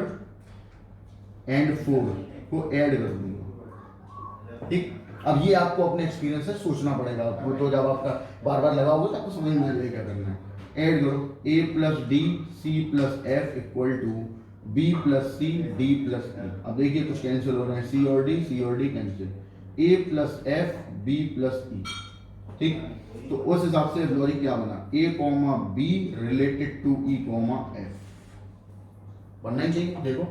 एंड 4 को ऐड कर दूंगा। ठीक, अब ये आपको अपने एक्सपीरियंस से सोचना पड़ेगा आपको, तो जब आपका बार बार लगाओगे तो आपको समझ में आ जाएगा क्या करना है। ऐड करो a plus D C plus F equal to B plus C D plus E. अब देखिए कुछ कैंसिल हो रहे हैं, सी और D cancel, a plus F B plus E. ठीक, तो उस हिसाब से लॉजिक क्या बना, a comma B related to E comma F बनना ही चाहिए। देखो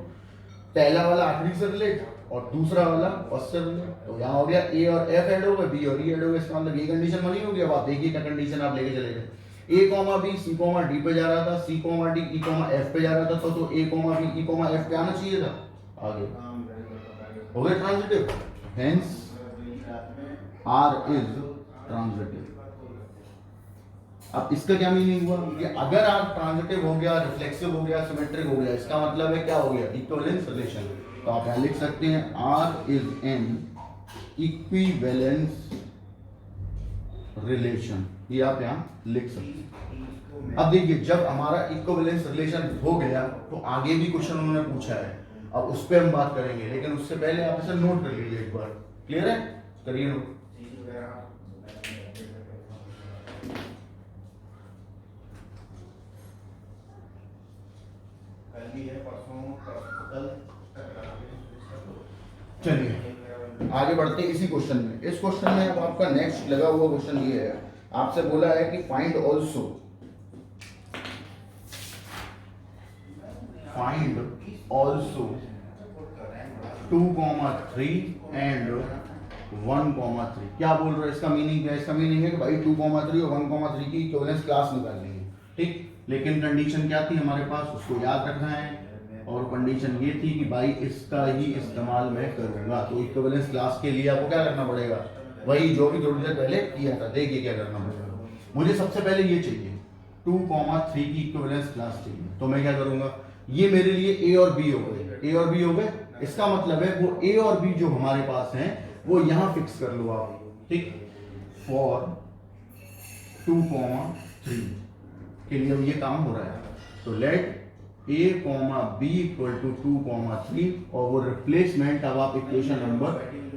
पहला वाला आखिरी से रिलेट और दूसरा वाला फर्स्ट से रिलेट, तो यहाँ हो गया ए और एफ ऐड हो गए, बी और ई ऐड हो गए, इसका मतलब ये कंडीशन बनी होगी। अब आप देखिए क्या कंडीशन आप लेके चले गए, A comma B C comma D पे जा रहा था, C comma D E comma F पे जा रहा था, तो A comma B E comma F पे आना चाहिए था, आगे हो गया transitive, hence R is transitive. अब इसका क्या मीनिंग हुआ कि अगर आप ट्रांजिटिव हो गया, रिफ्लेक्सिव हो गया, सिमेट्रिक हो गया, इसका मतलब है क्या हो गया, इक्विवेलेंस रिलेशन। तो आप यहां लिख सकते हैं R is an equivalence relation, ये आप यहां लिख सकते हैं। अब देखिए जब हमारा इक्विवेलेंस रिलेशन हो गया तो आगे भी क्वेश्चन उन्होंने पूछा है, अब उस पर हम बात करेंगे, लेकिन उससे पहले आप इसे नोट कर लीजिए एक बार। क्लियर है, करिए नोट। चलिए आगे बढ़ते हैं इसी क्वेश्चन में। इस क्वेश्चन में अब आपका नेक्स्ट लगा हुआ क्वेश्चन ये है, आपसे बोला है कि find also find also 2,3 and 1,3। क्या बोल रहे हैं, इसका मीनिंग क्या है, इसका मीनिंग है कि भाई 2,3 और 1,3 की इक्विवेलेंस क्लास निकालनी है। ठीक, लेकिन कंडीशन क्या थी हमारे पास, उसको याद रखना है, और कंडीशन ये थी कि भाई इसका ही इस्तेमाल मैं करूंगा। तो इक्विवेलेंस क्लास के लिए आपको क्या करना पड़ेगा, वही जो भी थोड़ी देर पहले किया था। देखिए क्या करना पड़ेगा, मुझे सबसे पहले ये चाहिए 2,3 की इक्विवेलेंस क्लास चाहिए, तो मैं क्या करूंगा, ये मेरे लिए ए और बी हो गए, ए और बी हो गए, इसका मतलब है वो ए और बी जो हमारे पास हैं वो यहां फिक्स कर लो आप। ठीक, फॉर 2,3 के लिए ये काम हो रहा है, तो let a comma B equal to 2,3 और वो रिप्लेसमेंट अब आप इक्वेशन नंबर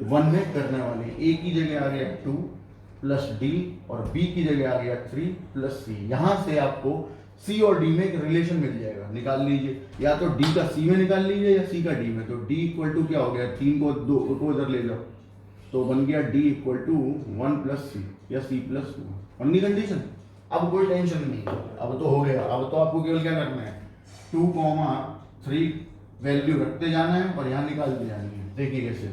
1 में करने वाले हैं। a की जगह आ गया 2 प्लस डी और b की जगह आ गया 3 प्लस सी। यहां से आपको c और d में एक रिलेशन मिल जाएगा, निकाल लीजिए, या तो d का c में निकाल लीजिए या c का d में। तो d इक्वल टू क्या हो गया, 3 को 2 को इधर ले जाओ, तो बन गया d इक्वल टू 1 प्लस सी या c प्लस 2। बननी कंडीशन, अब कोई टेंशन नहीं, अब तो हो गया। अब तो आपको केवल क्या करना है, 2,3 वैल्यू रखते जाना है और यहाँ निकालते जानी है। देखिए कैसे,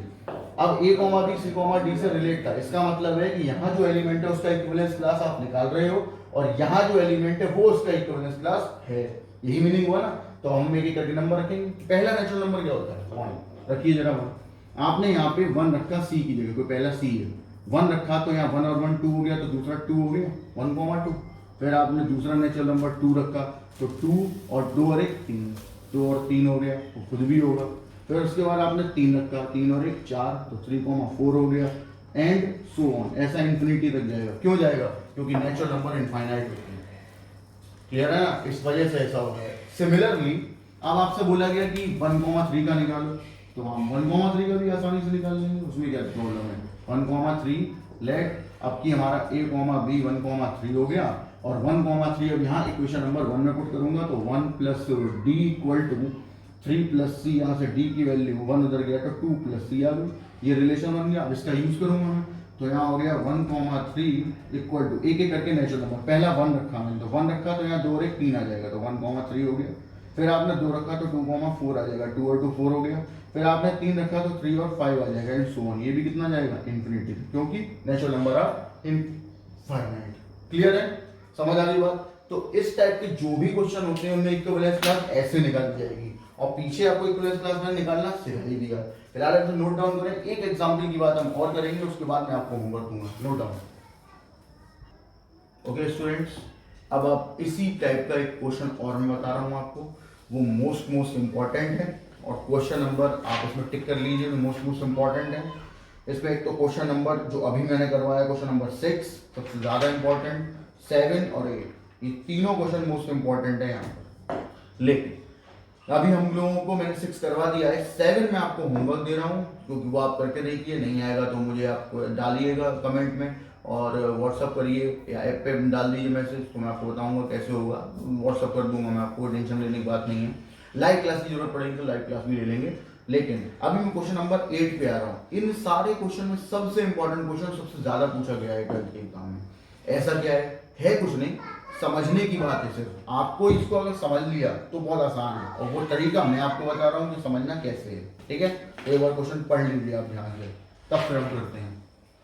अब a comma B C comma D से रिलेट था, इसका मतलब है कि यहाँ जो एलिमेंट है उसका इक्विवेलेंस क्लास आप निकाल रहे हो और यहाँ जो एलिमेंट है वो उसका इक्विवेलेंस क्लास है, यही मीनिंग हुआ ना। तो हम एक एक करके नंबर रखेंगे। पहला नेचुरल नंबर क्या होता है, 1 रखिए जरा। 1 आपने यहाँ पे 1 रखा c की जगह, कोई पहला c है, 1 रखा तो यहाँ 1 और 1 2 हो गया, तो दूसरा 2 हो गया, 1,2। फिर आपने दूसरा नेचुरल नंबर 2 रखा, तो 2 और 2 और 1 3, 2 और 3 हो गया, वो खुद भी होगा। फिर उसके बाद आपने 3 रखा, 3 और 1 4, तो 3,4 हो गया, एंड सो ऑन, ऐसा इन्फिनिटी तक जाएगा। क्यों जाएगा, क्योंकि नेचुरल नंबर इनफाइनाइट होते हैं। क्लियर है ना, इस वजह से ऐसा हो गया। सिमिलरली अब आपसे बोला गया कि 1,3 का निकालो, तो हम 1,3 का भी आसानी से निकाल लेंगे, उसमें क्या प्रॉब्लम है। 1,3 लेट अब की हमारा a कॉमा बी 1,3 हो गया, और 1,3 अब यहाँ इक्वेशन नंबर 1 में पुट करूंगा, तो 1 plus D equal to 3 plus C, यहाँ से d की वैल्यू 1 उधर गया तो 2 प्लस सी आ गई, ये रिलेशन बन गया। अब इसका यूज करूंगा मैं, तो यहाँ हो गया 1,3 इक्वल टू, एक एक करके नेचुरल नंबर, पहला 1 रखा मैंने, तो 1 रखा तो यहाँ 2 और 1 3 आ जाएगा, तो 1,3 हो गया। फिर आपने 2 रखा तो 2,4 आ जाएगा, 2 और 2 4 हो गया। फिर आपने 3 रखा तो 3 और 5 आ जाएगा, एंड सो ऑन। ये भी कितना जाएगा, इन्फिनिटी, क्योंकि natural number are infinite. Clear है, समझ आ रही बात। तो इस टाइप के जो भी क्वेश्चन होते हैं उनमें इक्विवेलेंस क्लास ऐसे निकल जाएगी, और पीछे आपको इक्विवेलेंस क्लास में निकालना सिखा ही दिया। फिलहाल आप नोट डाउन करें, एक एग्जांपल की बात हम और करेंगे, उसके बाद मैं आपको होमवर्क दूंगा, नोट डाउन। ओके स्टूडेंट्स, अब आप इसी टाइप का एक क्वेश्चन और मैं बता रहा हूँ आपको, वो मोस्ट इंपॉर्टेंट है, और क्वेश्चन नंबर आप इसमें टिक कर लीजिए, मोस्ट इंपॉर्टेंट है। इसमें एक तो क्वेश्चन नंबर जो अभी मैंने करवाया, क्वेश्चन नंबर 6 सबसे ज्यादा इंपॉर्टेंट, 7 और 8, ये तीनों क्वेश्चन मोस्ट इंपॉर्टेंट है यहाँ पर। लेकिन अभी हम लोगों को मैंने 6 करवा दिया है, 7 में आपको होमवर्क दे रहा हूँ क्योंकि वो आप करके देखिए, नहीं आएगा तो मुझे आप डालिएगा कमेंट में और व्हाट्सअप करिए या ऐप पे डाल दीजिए मैसेज, तो मैं आपको बताऊंगा कैसे होगा, व्हाट्सअप कर दूंगा मैं आपको, टेंशन लेने की बात नहीं है। लाइव क्लास की जरूरत पड़ेगी तो लाइव क्लास भी ले लेंगे। लेकिन अभी मैं क्वेश्चन नंबर 8 पे आ रहा हूँ। इन सारे क्वेश्चन में सबसे इंपॉर्टेंट क्वेश्चन सबसे ज्यादा पूछा गया है 12th के एग्जाम में। ऐसा क्या है कुछ नहीं, समझने की बात है सिर्फ। आपको इसको अगर समझ लिया तो बहुत आसान है, और वो तरीका मैं आपको बता रहा हूँ कि समझना कैसे है, ठीक है। तो एक बार क्वेश्चन पढ़ लीजिए आप ध्यान से, तब फिर हम करते हैं।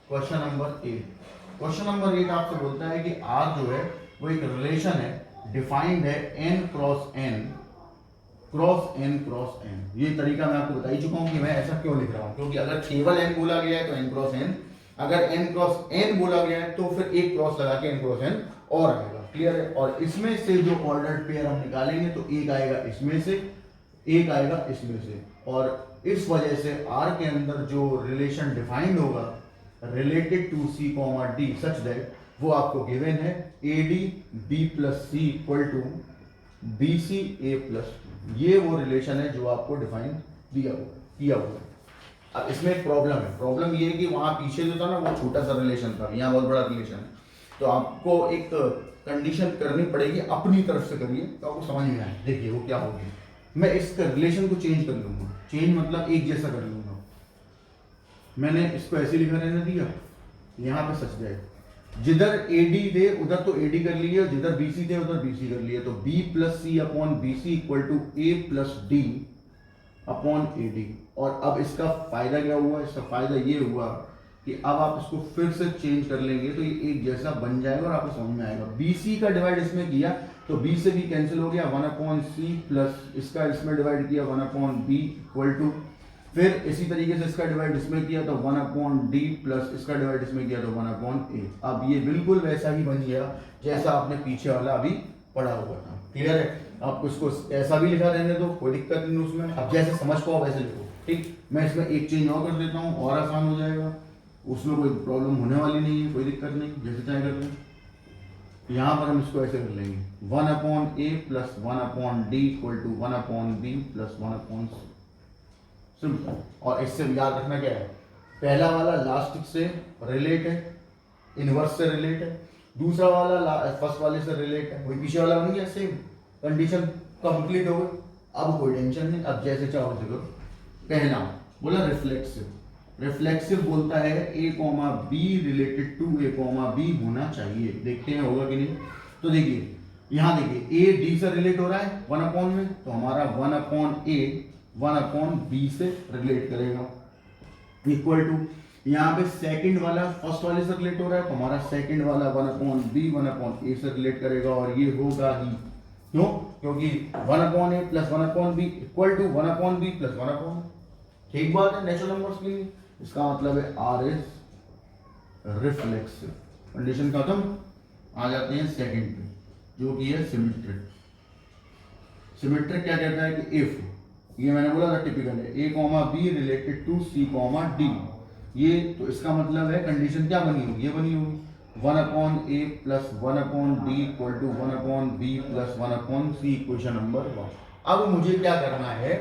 Question number 8। क्वेश्चन नंबर 8 आपसे बोलता है कि आर जो है वो एक रिलेशन है, डिफाइंड है n cross n cross n cross n। ये तरीका मैं आपको बता ही चुका हूँ कि मैं ऐसा क्यों लिख रहा हूँ, क्योंकि अगर केवल n बोला गया है तो n क्रॉस n, अगर n क्रॉस n बोला गया है तो फिर एक क्रॉस लगा के n क्रॉस n और आएगा, क्लियर है। और इसमें से जो ऑर्डर्ड पेयर हम निकालेंगे तो एक आएगा इसमें से, एक आएगा इसमें से, और इस वजह से R के अंदर जो रिलेशन डिफाइंड होगा related to C, D such that वो आपको गिवन है AD B plus C equal to BC A plus, ये वो रिलेशन है जो आपको डिफाइन किया हुआ है। अब इसमें एक प्रॉब्लम है, प्रॉब्लम ये है कि वहां पीछे जो था ना वो छोटा सा रिलेशन था, यहाँ बहुत बड़ा रिलेशन है, तो आपको एक कंडीशन करनी पड़ेगी, अपनी तरफ से करिए तो आपको समझ में आए। देखिए वो क्या होगी, मैं इस रिलेशन को चेंज कर लूंगा, चेंज मतलब एक जैसा कर लूंगा। मैंने इसको ऐसे लिखा रहने दिया, यहाँ पे सच जाए, जिधर AD थे उधर तो AD कर लिए, जिधर BC थे उधर BC कर लिए, तो B plus C upon BC equal to A plus D upon AD। और अब इसका फायदा क्या हुआ, इसका फायदा ये हुआ कि अब आप इसको फिर से चेंज कर लेंगे तो ये एक जैसा बन जाएगा और आपको समझ में आएगा। BC का डिवाइड इसमें किया तो B से B कैंसिल हो गया, 1 अपॉन C प्लस इसका इसमें डिवाइड किया 1 अपॉन B इक्वल टू, फिर इसी तरीके से इसका डिवाइड इसमें किया तो 1 अपॉन D प्लस इसका डिवाइड इसमें किया तो 1 अपॉन A। अब ये बिल्कुल वैसा ही बन गया जैसा आपने पीछे वाला अभी पढ़ा हुआ था, क्लियर है। आपको इसको ऐसा भी लिखा रहने दो, कोई दिक्कत नहीं उसमें, अब जैसे समझ पाओ वैसे लिखो, ठीक। मैं इसमें एक चेंज और कर देता हूँ और आसान हो जाएगा, उसमें कोई प्रॉब्लम होने वाली नहीं है, कोई दिक्कत नहीं, जैसे चाहे कर लें। यहाँ पर हम इसको ऐसे कर लेंगे 1 upon A plus 1 upon D equal to 1 upon B plus 1 upon C, simple. और इससे याद रखना क्या है, पहला वाला लास्ट से रिलेट है, इनवर्स से रिलेट है, दूसरा वाला फर्स्ट वाले से रिलेट है, वही पीछे वाला बन गया, सेम कंडीशन कंप्लीट हो गई। अब कोई टेंशन नहीं, अब जैसे चाहो वैसे करो। पहला बोला रिफ्लेक्सिव, रिफ्लेक्सिव बोलता है A, B related to A, B होना चाहिए, देखते हैं होगा कि नहीं। तो देखिए यहाँ देखिए A D से रिलेट हो रहा है 1 अपॉन में, तो हमारा 1 अपॉन A 1 अपॉन B से रिलेट करेगा, इक्वल टू यहाँ पे सेकंड वाला फर्स्ट वाले से रिलेट हो रहा है तो हमारा सेकंड वाला 1 अपॉन B 1 अपॉन A से रिलेट करेगा, और ये होगा ही, क्यों, क्योंकि 1 upon A plus 1 upon B equal to 1 upon B plus 1 upon, ठीक बात है नेचुरल नंबर्स के लिए। इसका मतलब है R इज रिफ्लेक्सिव। कंडीशन खत्म, आ जाते हैं सेकंड पे जो कि है सिमेट्रिक। सिमेट्रिक क्या कहता है कि इफ, ये मैंने बोला था टिपिकल है, A, B related to C, D, ये तो इसका मतलब है कंडीशन क्या बनी होगी, ये बनी होगी 1 upon A plus 1 upon D equal to 1 upon B plus 1 upon C, equation number 1। अब मुझे क्या करना है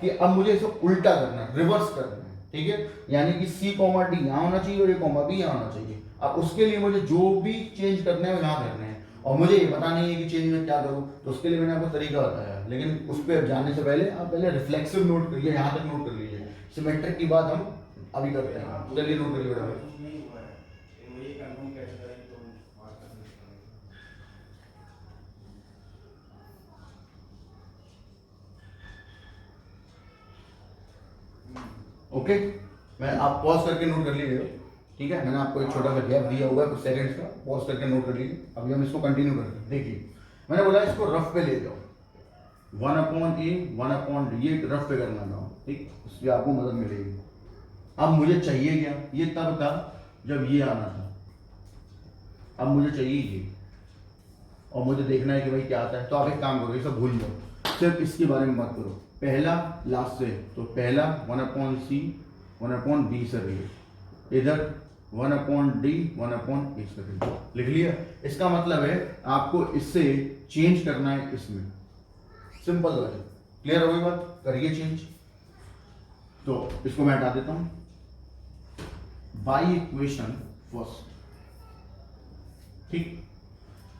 कि अब मुझे इसे उल्टा करना है, रिवर्स करना है, ठीक है। यानी कि C, D यहाँ होना चाहिए और A, B यहाँ होना चाहिए। अब उसके लिए मुझे जो भी चेंज करना है वो यहाँ करना है, और मुझे ये पता नहीं है कि चेंज में क्या करूँ, तो उसके लिए मैंने आपको तरीका बताया, लेकिन उस पर जाने से पहले आप पहले रिफ्लेक्सिव नोट करिए, यहाँ तक नोट कर लीजिए। सिमेट्रिक की बात हम अभी करते हैं, चलिए नोट करिए बेटा। ओके, मैं आप पॉज करके नोट कर लीजिए, ठीक है। मैंने आपको एक छोटा सा गैप दिया हुआ है कुछ सेकंड्स का, पॉज करके नोट कर लीजिए। अभी हम इसको कंटिन्यू करते हैं। देखिए मैंने बोला इसको रफ पे ले जाओ, 1 अपॉन A 1 अपॉन D, ये रफ पे करना था, ठीक, उससे आपको मदद मिलेगी। अब मुझे चाहिए क्या, ये तब था जब ये आना था, अब मुझे चाहिए ये, और मुझे देखना है कि भाई क्या आता है। तो आप एक काम करो, ये सब भूल जाओ, सिर्फ इसके बारे में बात करो। पहला लास्ट से, तो पहला 1 अपॉन C 1 अपॉन B से रिलेट, इधर 1 अपॉन D 1 अपॉन A से रिलेट, लिख लिया। इसका मतलब है आपको इससे चेंज करना है इसमें, सिंपल लॉजिक, क्लियर हो गई बात? करिए चेंज। तो इसको मैं हटा देता हूं बाई इक्वेशन फर्स्ट। ठीक,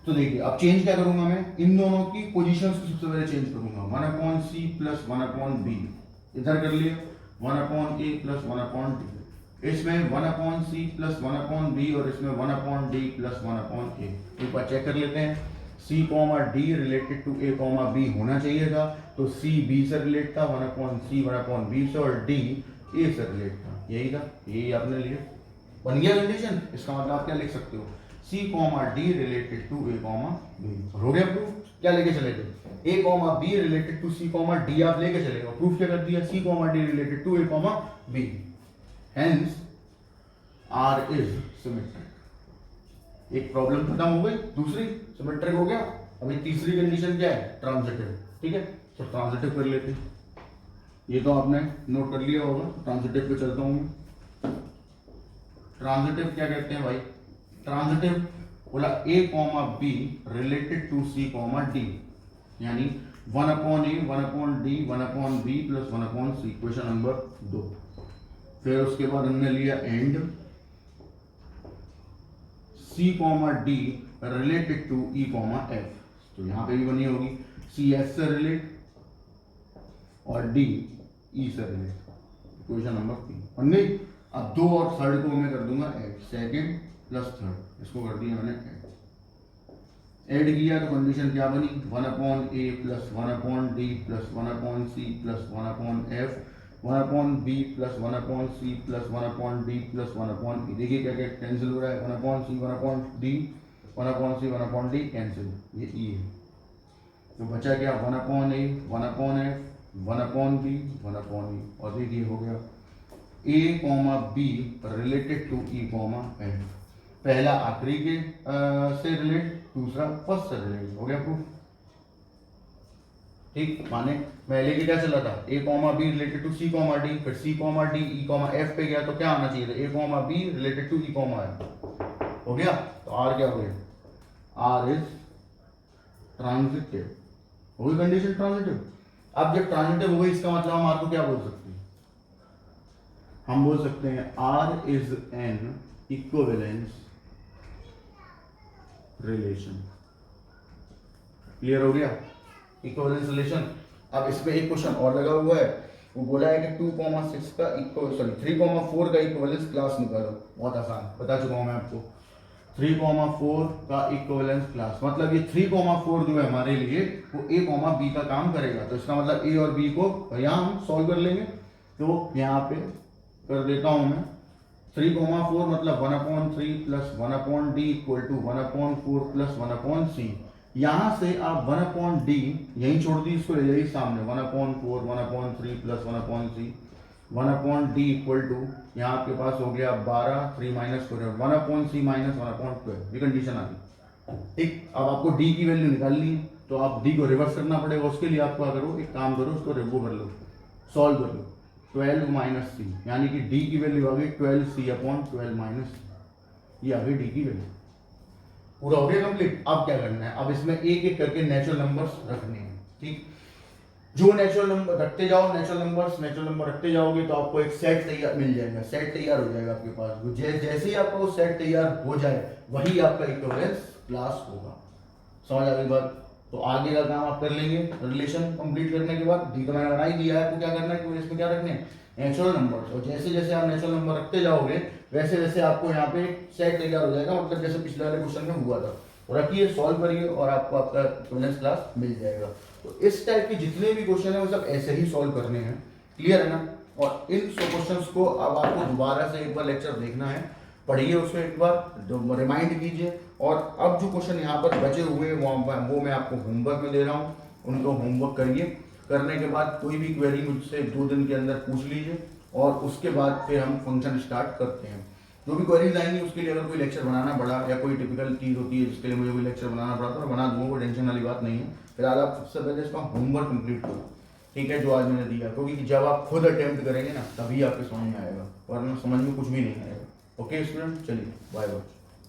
तो देखिए अब चेंज क्या करूंगा मैं, इन दोनों की पोजीशंस को सबसे पहले चेंज करूंगा। 1/c प्लस 1/b इधर कर लिया, 1/a प्लस 1/d, इसमें 1/c प्लस 1/b और इसमें 1/d प्लस 1/a। एक बार चेक कर लेते हैं, c d related to a b होना चाहिए था, तो c b से रिलेट था, 1/c 1/b से, और d a से रिलेट था, यही था, यही आपने लिया, बन गया कंडीशन। इसका मतलब आप क्या लिख सकते हो, c d related to a b। हो गया प्रूफ। क्या लेके चले थे, a b related to c d आप लेके चले गए, प्रूफ क्या कर दिया, c d related to a b, hence r is symmetric. एक प्रॉब्लम खत्म हो गई, दूसरी सिमेट्रिक हो गया। अभी तीसरी कंडीशन क्या है, ट्रांजिटिव। ठीक है, तो ट्रांजिटिव कर लेते हैं, ये तो आपने नोट कर लिया होगा। ट्रांजिटिव पे चलता हूं। ट्रांजिटिव क्या कहते हैं भाई, ट्रांजिटिव बोला a b related to c d, यानी 1/a 1/d 1/b plus 1/c, question number 2। फिर उसके बाद हमने लिया and c d related to e f, तो यहां पे भी बनी होगी, c s से रिलेट और d e से रिलेट, क्वेश्चन नंबर 3 बन गई। अब 2 और थर्ड को मैं कर दूंगा ऐड, सेकंड प्लस थर्ड, इसको कर दिया मैंने ऐड किया, तो कंडीशन क्या बनी, 1/a plus 1/d plus 1/c plus 1/f 1/b plus 1/c plus 1/d plus 1/e। देखिए क्या क्या कैंसिल हो रहा है, 1/c 1/d 1/c 1/d cancel, ये e है, तो बचा क्या 1/a 1/f 1/b 1/e। और देखिए हो गया a b related to e f, पहला आखिरी के से रिलेट, दूसरा फर्स्ट से रिलेट, हो गया प्रूफ। ठीक, माने पहले की क्या चला था, a b related to c d, फिर c d e f पे गया, तो क्या आना चाहिए था, a b related to e f, हो गया। तो r क्या हो गया, r इज ट्रांजिटिव, हो गई कंडीशन ट्रांजिटिव। अब जब ट्रांजिटिव हो गई, इसका मतलब हम r को क्या बोल सकते हैं, हम बोल सकते हैं r is an equivalence relation. Clear हो गया, इक्विवेलेंस रिलेशन। अब इसमें एक क्वेश्चन और लगा हुआ है, वो बोला है कि 2,6 का 3,4 का इक्विवेलेंस क्लास निकालो। बहुत आसान, बता चुका हूं मैं आपको, 3,4 का इक्विवेलेंस क्लास, मतलब ये 3,4 जो है हमारे लिए वो a b का काम करेगा। तो इसका मतलब a और b को यहाँ हम सॉल्व कर लेंगे। तो यहाँ पे कर देता हूं मैं, 3,4 मतलब 1/3 plus 1/d equal to 1/4 plus 1/c। यहां से आप 1/d यहीं छोड़ दी, इसको ले जाइए सामने, 1/4 1/3 plus 1/c 1/d equal to, यहाँ आपके पास हो गया 12, 3 माइनस हो गया 1/c माइनस 1/12, ये कंडीशन आ गई। ठीक, अब आपको d की वैल्यू निकालनी है, तो आप d को रिवर्स करना पड़ेगा। उसके लिए आप क्या करो, एक काम करो, उसको रिवो कर लो, सॉल्व कर लो, 12 माइनस सी, यानी कि d की वैल्यू आ गई 12c/12 माइनस, ये आ गई d की वैल्यू। पूरा हो गया कंप्लीट। अब क्या करना है, अब इसमें एक एक करके नेचुरल नंबर्स रखने हैं। ठीक, जो नेचुरल नंबर रखते जाओ, नेचुरल नंबर रखते जाओगे तो आपको एक सेट तैयार मिल जाएगा, सेट तैयार हो जाएगा आपके पास। जैसे ही आपका वो सेट तैयार हो जाए, वही आपका इक्विवेलेंस क्लास होगा। समझ आ गई बात? तो आगे का काम आप कर लेंगे रिलेशन कंप्लीट करने के बाद। डी तो मैंने बना ही दिया है, आपको क्या करना है कि इसमें क्या रखने हैं, नेचुरल नंबर्स। और जैसे जैसे आप नेचुरल नंबर रखते जाओगे, वैसे वैसे आपको यहाँ पे सेट तैयार हो जाएगा, मतलब जैसे पिछले वाले क्वेश्चन में हुआ था। और रखिए, सॉल्व करिए और आपको आपका इक्विवेलेंस क्लास मिल जाएगा। तो इस टाइप के जितने भी क्वेश्चन है वो सब ऐसे ही सॉल्व करने हैं। क्लियर है ना? और इन क्वेश्चंस को अब आपको दोबारा से एक बार लेक्चर देखना है, पढ़िए उसको एक बार, रिमाइंड कीजिए। और अब जो क्वेश्चन यहाँ पर बचे हुए वो मैं आपको होमवर्क में दे रहा हूँ, उनको होमवर्क करिए। करने के बाद कोई भी क्वेरी मुझसे 2 दिन के अंदर पूछ लीजिए, और उसके बाद फिर हम फंक्शन स्टार्ट करते हैं। जो भी क्वेरीज आएंगी उसके लिए अगर कोई लेक्चर बनाना पड़ा, या कोई टिपिकल चीज़ होती है जिसके लिए मुझे कोई लेक्चर बनाना पड़ा, तो बना दूंगा, कोई टेंशन वाली बात नहीं है। फिलहाल आप सबसे पहले इसका होमवर्क कंप्लीट करो, ठीक है, जो आज मैंने दिया, क्योंकि जब आप खुद अटेम्प्ट करेंगे ना, तभी आपके समझ में आएगा, वरना समझ में कुछ भी नहीं आएगा। ओके स्टूडेंट, चलिए बाय बाय।